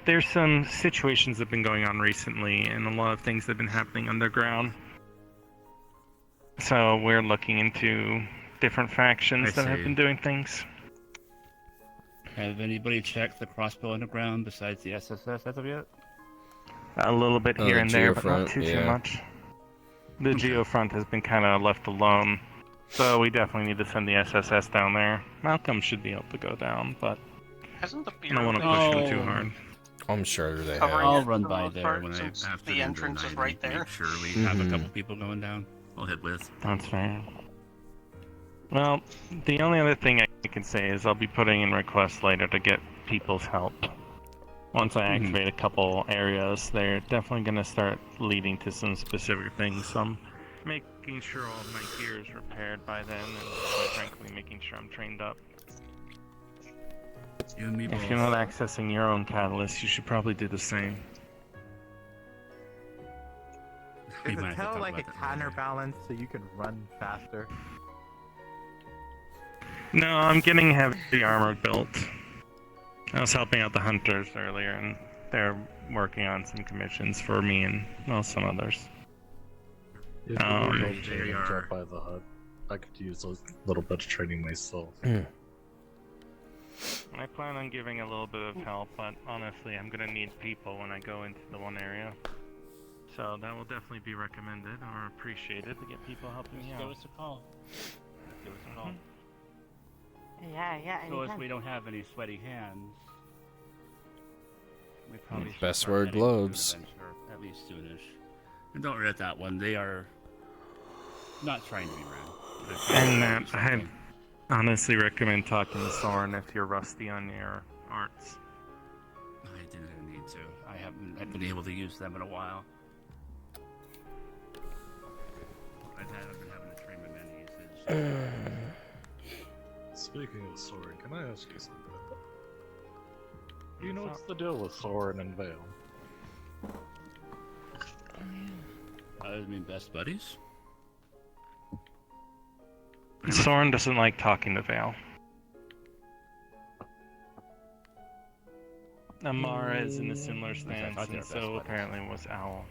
there's some situations that have been going on recently, and a lot of things that have been happening underground. So we're looking into different factions I that have see. been doing things. Have anybody checked the crossbow underground besides the SSS as of yet? A little bit Oh, here the and there, but not geofront, too yeah. much. The geofront has been kind of left alone, so we definitely need to send the SSS down there. Malcolm should be able to go down, but Hasn't the I don't want to push him too hard. I'm sure they Covering have. I'll it run for by most there part, when I since after the end of entrance is night, right there. Make sure we have a Mhm. couple people going down. I'll hit with. That's fair. Well, the only other thing I can say is I'll be putting in requests later to get people's help. Once I activate a couple areas, they're definitely going to start leading to some specific things. So I'm making sure all of my gear is repaired by then, and quite frankly, making sure I'm trained up. You and me If both. you're not accessing your own catalyst, you should probably do the same. We Does might it have to tell talk like a about that later. counterbalance so you can run faster? No, I'm getting heavy armor built. I was helping out the hunters earlier, and they're working on some commissions for me and, well, some others. If you need training, drop by the hut. I could use a little bit of training myself. I plan on giving a little bit of help, but honestly, I'm gonna need people when I go into the one area. So that will definitely be recommended or appreciated to get people helping me out. Give us a call. Give us a call. Yeah, So if anytime. we don't have any sweaty hands, we probably should Best start wear heading to an gloves. adventure, at least soonish. And don't regret that one. They are not trying to be rude. They're trying And to do I'd something. honestly recommend talking to Soren if you're rusty on your arts. I didn't need to. I haven't been able to use them in a while. I've been having to train my many usage. Speaking of Soren, can I ask you something? Do you know what's the deal with Soren and Vale? I mean, best buddies? Soren doesn't like talking to Vale. Amara is in a similar stance, thought they were and best so buddies. apparently was Owl.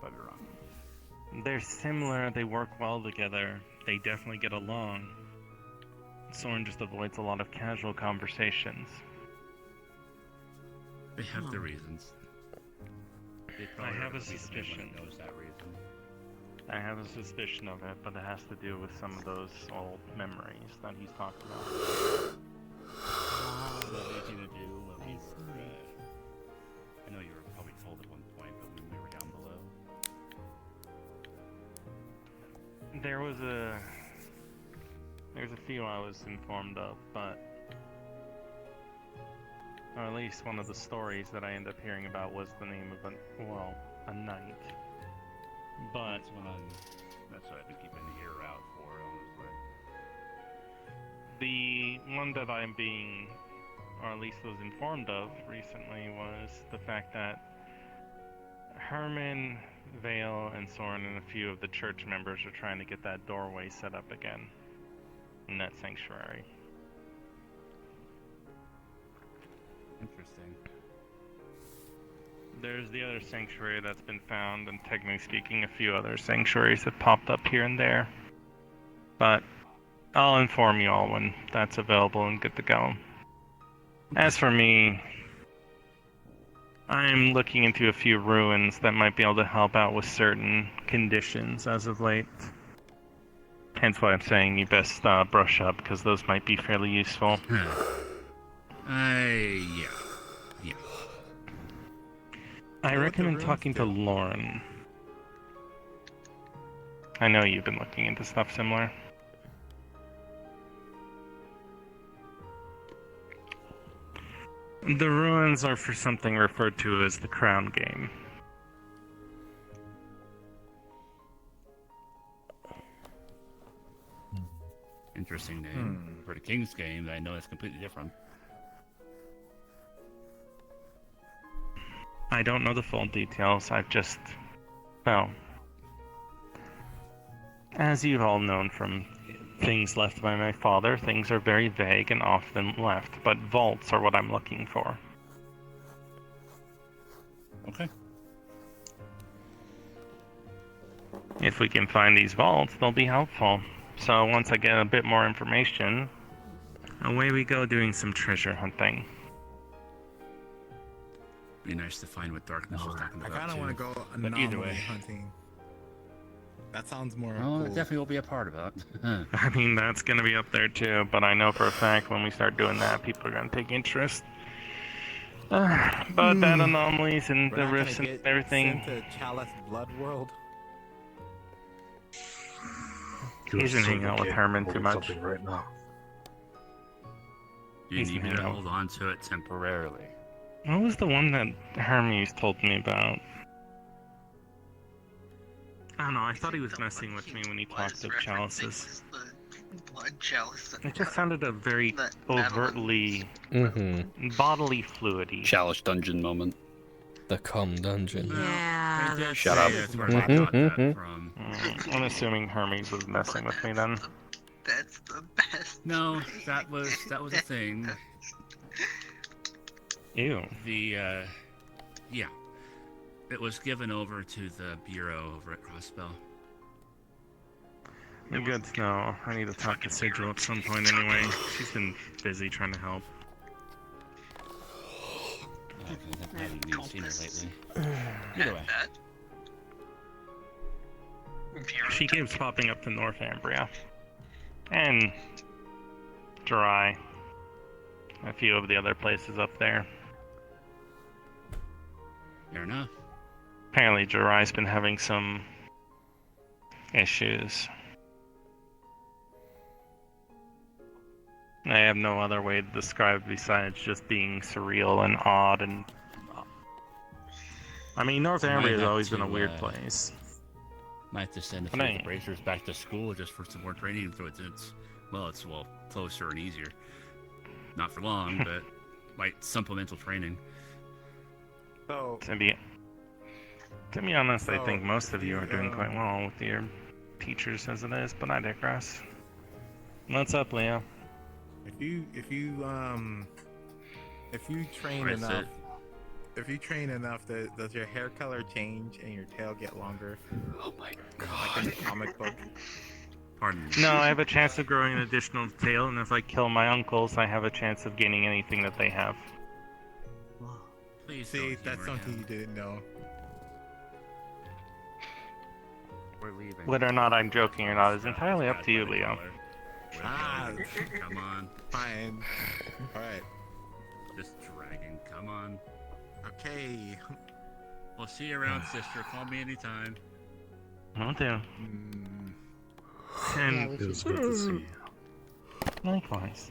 Might be wrong. They're similar, they work well together, they definitely get along. Soren just avoids a lot of casual conversations. They have their reasons. They I probably have a are the reason suspicion. everyone knows that reason. I have a suspicion of it, but it has to do with some of those old memories that he's talked about. What anything to do when we were, I know you were probably told at one point, but when we were down below. There's a few I was informed of, but or at least one of the stories that I end up hearing about was the name of a knight. But That's what I've been keeping the ear out for, honestly. the one that I'm being, or at least was informed of recently, was the fact that Herman, Vale, and Soren and a few of the church members are trying to get that doorway set up again in that sanctuary. Interesting. There's the other sanctuary that's been found, and technically speaking, a few other sanctuaries have popped up here and there. But I'll inform you all when that's available and good to go. As for me, I'm looking into a few ruins that might be able to help out with certain conditions as of late. Hence why I'm saying you best brush up, because those might be fairly useful. Yeah. I recommend talking to Lauren. I know you've been looking into stuff similar. The ruins are for something referred to as the Crown Game. Interesting name. For the King's Game, I know it's completely different. I don't know the full details, I've just... well... as you've all known from things left by my father, things are very vague and often left, but vaults are what I'm looking for. Okay. If we can find these vaults, they'll be helpful. So once I get a bit more information, away we go doing some treasure hunting. Be nice to find what darkness was talking I about. kind of want to go But either anomaly way. hunting. That sounds more Oh, cool. it definitely will be a part of it. I mean, that's gonna be up there too, but I know for a fact when we start doing that, people are gonna take interest. But that anomalies and We're the not gonna rifts and get everything sent to Chalice Blood World. isn't hanging out with Herman too much. Right now. You He's need me hanging to out. hold on to it temporarily. What was the one that Hermes told me about? I don't know, I thought he was messing with me when he talked of chalices. Blood chalice. It just sounded a very overtly bodily fluidy. Chalice dungeon moment. The cum dungeon. Yeah. It did Shut say up. That's where I got that from. I'm assuming Hermes was messing with me then. That's the best. No, that was a thing. Ew. The yeah, it was given over to the bureau over at Crossbell. Good to know. I need to talk to Sigil at some point anyway. She's been busy trying to help. I haven't even seen her lately. Either way. She keeps popping up to Northumbria. And Dry. A few of the other places up there. Fair enough. Apparently Jirai's been having some issues. I have no other way to describe it besides just being surreal and odd and... I mean, Northumbria has always been a weird place. Might have to send a few of the bracers back to school just for some more training. So it's closer and easier. Not for long, but like supplemental training. So to be honest, I think most of you are doing quite well with your teachers as it is, but I digress. What's up, Leo? If you train enough, does your hair color change and your tail get longer? Oh my god! Like in the comic book. Pardon me. No, I have a chance of growing an additional tail, and if I kill my uncles, I have a chance of gaining anything that they have. Please See, don't that's humor something him. you didn't know. We're leaving. Whether or not I'm joking or not is entirely up to you, Leo. Ah, Come on. fine. Alright. Just dragging. Come on. Okay. We'll see you around, sister. Call me anytime. Will do. Mm, And It was good to see you. likewise.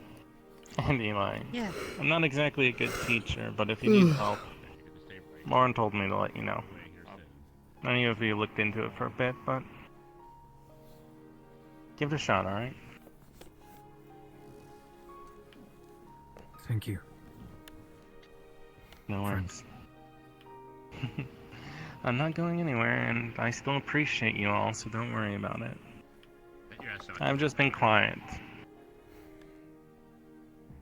And Eli. Yeah. I'm not exactly a good teacher, but if you need help, Lauren told me to let you know. I know if you looked into it for a bit, but give it a shot, alright? Thank you. No worries. I'm not going anywhere, and I still appreciate you all, so don't worry about it. I've just been quiet.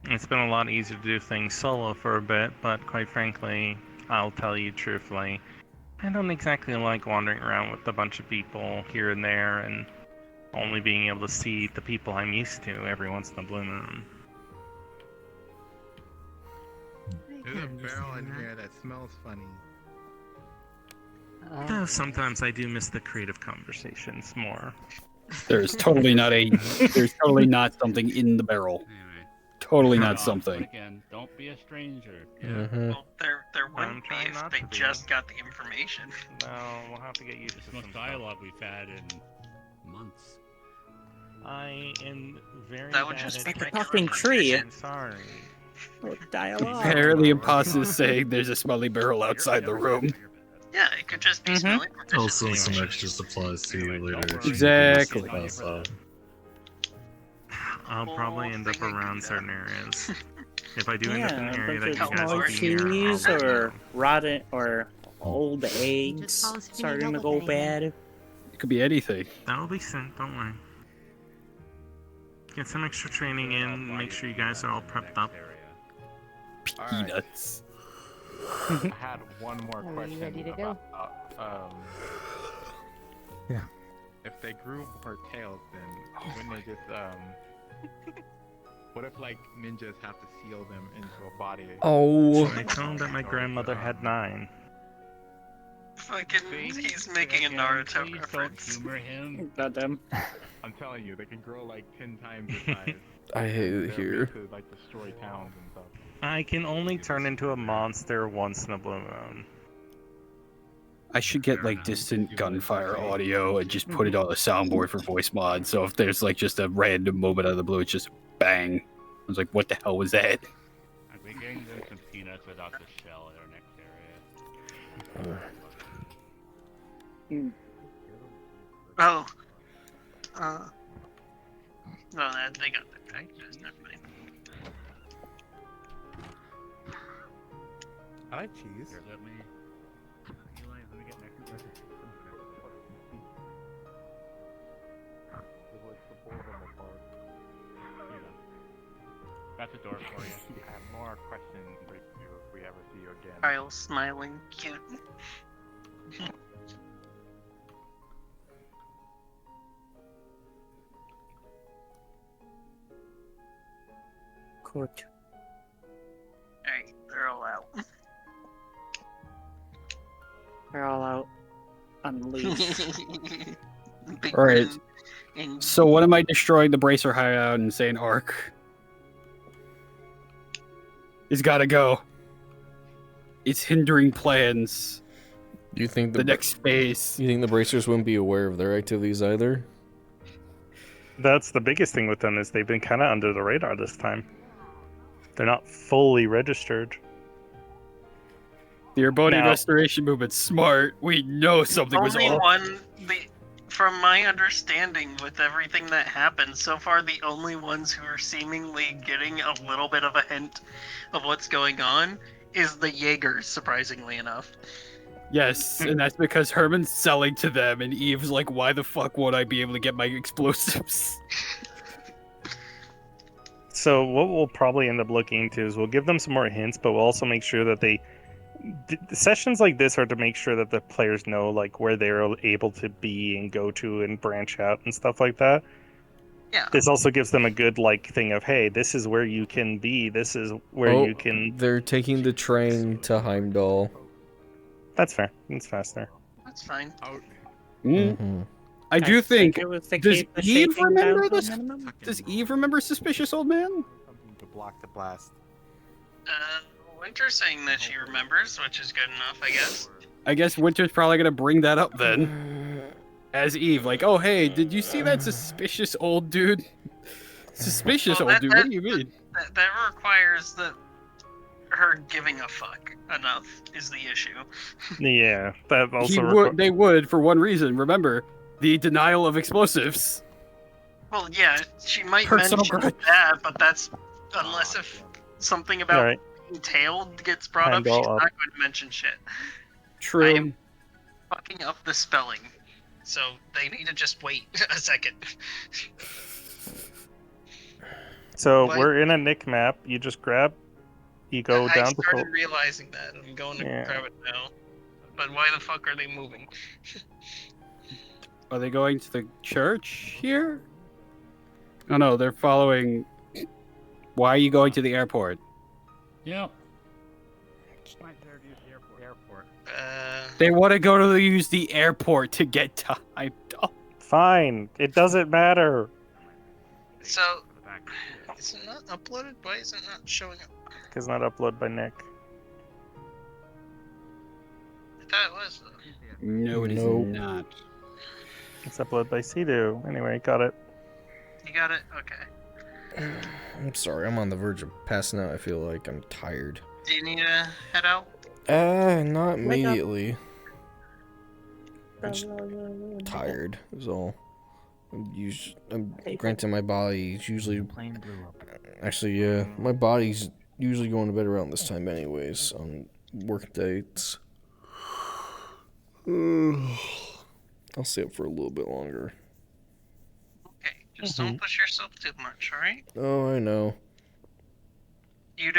It's been a lot easier to do things solo for a bit, but quite frankly, I'll tell you truthfully, I don't exactly like wandering around with a bunch of people here and there and only being able to see the people I'm used to every once in a blue moon. there's a barrel in here that smells funny. Though sometimes I do miss the creative conversations more. There's totally not something in the barrel. Anyway. Totally not But something. again, don't be a stranger. Well, there wouldn't be trying if not they to be. just got the information. No, we'll have to get used This to much some dialogue we've had in months. I am very That would bad just at be Like a regular talking tree. I'm sorry. With dialogue. Apparently, Imposter is saying there's a smelly barrel outside the room. Yeah, it could just be smelling Also, proficiency. some extra supplies to you later. if you Exactly. need to pass out. I'll probably end up around certain areas. If I do end up in Yeah, an a area bunch that of you guys small will be near, cheese I'll let you or know. rotten or old eggs Just call us if you need starting to help go with anything. bad. It could be anything. That'll be sent, don't worry. Get some extra training in, make sure you guys are all prepped up. Alright. Peanuts. I had one more Are you question. ready to go? Yeah. If they grew more tails, then wouldn't they just what if like ninjas have to seal them into a body? Oh. I told that my grandmother had 9. Fucking, he's making a Naruto Please reference. don't humor him. Not them. I'm telling you, they can grow like 10 times the size. I hate it They're here. meant to like destroy towns and stuff. I can only turn into a monster once in a blue moon. I should get like distant gunfire audio and just put it on a soundboard for voice mod. So if there's like just a random moment out of the blue, it's just bang. I was like, what the hell was that? I'll be getting them some peanuts without the shell in our next area. Oh. No, they got the packages, never mind. I like cheese. Here, let me get my That's a door for you. I have more questions for you if we ever see you again. Kyle smiling, cute. Good. Alright, they're all out. They're all out. Unleashed. Big All right. grin and So what am I destroying the bracer hideout and saying arc? It's gotta go. It's hindering plans. Do you think The next phase. You think the bracers wouldn't be aware of their activities either? That's the biggest thing with them is they've been kind of under the radar this time. They're not fully registered. The Urbonian Now- Restoration Movement's smart. We know something was only off. one. From my understanding, with everything that happened so far, the only ones who are seemingly getting a little bit of a hint of what's going on is the Jaegers, surprisingly enough. Yes, and that's because Herman's selling to them, and Eve's like, why the fuck won't I be able to get my explosives? So what we'll probably end up looking into is we'll give them some more hints, but we'll also make sure that sessions like this are to make sure that the players know like where they're able to be and go to and branch out and stuff like that. Yeah. This also gives them a good like thing of, hey, this is where you can be. This is where you can. They're taking the train to Heimdall. That's fair. It's faster. That's fine. I do think. it was to Does keep the Eve shaking remember down to a this? minimum. Does Eve remember Suspicious Old Man? Something to block the blast. Winter's saying that she remembers, which is good enough, I guess. I guess Winter's probably gonna bring that up then. As Eve, like, oh hey, did you see that suspicious old dude? Suspicious Well, old dude? What do you mean? That requires that her giving a fuck enough is the issue. Yeah, that also. They would for one reason. Remember, the denial of explosives. Well, yeah, she might Personal mention grudge. that, but that's unless if something about Alright. being tailed gets brought up, she's Heimdall not up. going to mention shit. True. I am fucking up the spelling, so they need to just wait a second. So What? we're in a Nick map. You just grab. You go I down to. started realizing that. I'm going to Yeah. grab it now. But why the fuck are they moving? Are they going to the church here? Oh no, they're following. Why are you going to the airport? Yeah. Airport. They want to go to use the airport to get to Heimdall. Fine. It doesn't matter. So, is it not uploaded? Why is it not showing up? Because not uploaded by Nick. I thought it was, though. No, it is Nope. not. It's uploaded by Sea-Doo. Anyway, got it. You got it? Okay. I'm sorry, I'm on the verge of passing out. I feel like I'm tired. Do you need to head out? Not Wake up. immediately. I'm just tired, is all. I'm granted my body's usually... Actually, yeah, my body's usually going to bed around this time anyways, on work dates. I'll stay up for a little bit longer. Okay, just don't push yourself too much, alright? Oh, I know. Do you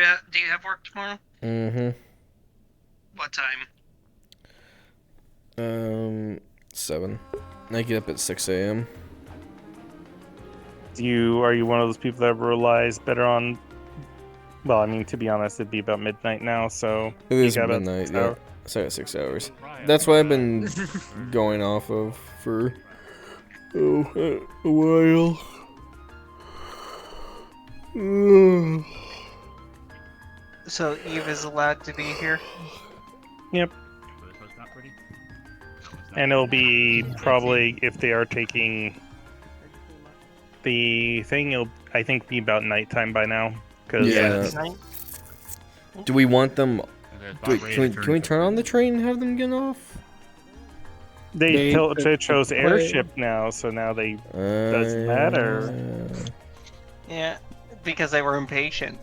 have work tomorrow? Mm-hmm. What time? 7. I get up at 6 a.m. Are you one of those people that relies better on? Well, I mean, to be honest, it'd be about midnight now, so It is you got about midnight, 6 yeah. hours. So I got 6 hours. That's what I've been going off of for a while. So Eve is allowed to be here? Yep. And it'll be probably, if they are taking the thing, it'll, I think, be about nighttime by now. Cause Yeah. Do we want them... Can we turn on the train and have them get off? They chose airship now, so now they doesn't matter. Yeah, because they were impatient.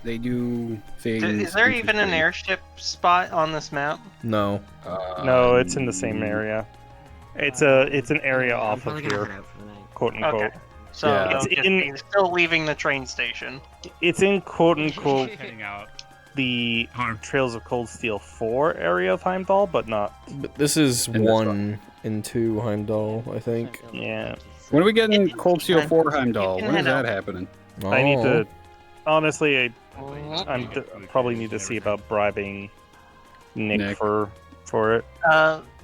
They do things. Is there even an airship spot on this map? No. No, it's in the same area. It's an area off of probably gonna here, head out for the night. quote unquote. Okay. So Yeah. they'll It's just in- be still leaving the train station. It's in quote unquote Heading out. the Harm. Trails of Cold Steel 4 area of Heimdall, but not. But this is In this 1 and 2 Heimdall, I think. Yeah. When are we getting Cold Steel can- 4 Heimdall? you can When is head that out. happening? I need Oh. to. Honestly, I probably need to see about bribing Nick. for it.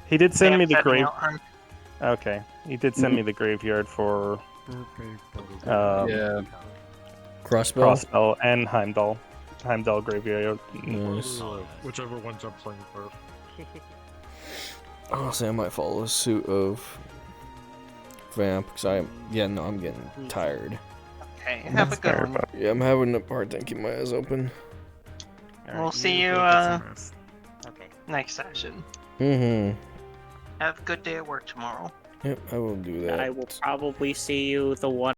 He did send me the setting grave. out on- Okay, he did send me the graveyard for Yeah. Crossbow? Crossbow and Heimdall graveyard. Nice. Whichever ones I'm playing first. Honestly, I might follow suit of Vamp, because I'm getting tired. Okay, have a good one. Yeah, I'm having a hard time keeping my eyes open. We'll see you Okay. next session. Mm-hmm. Have a good day at work tomorrow. Yep, I will do that. I will probably see you the one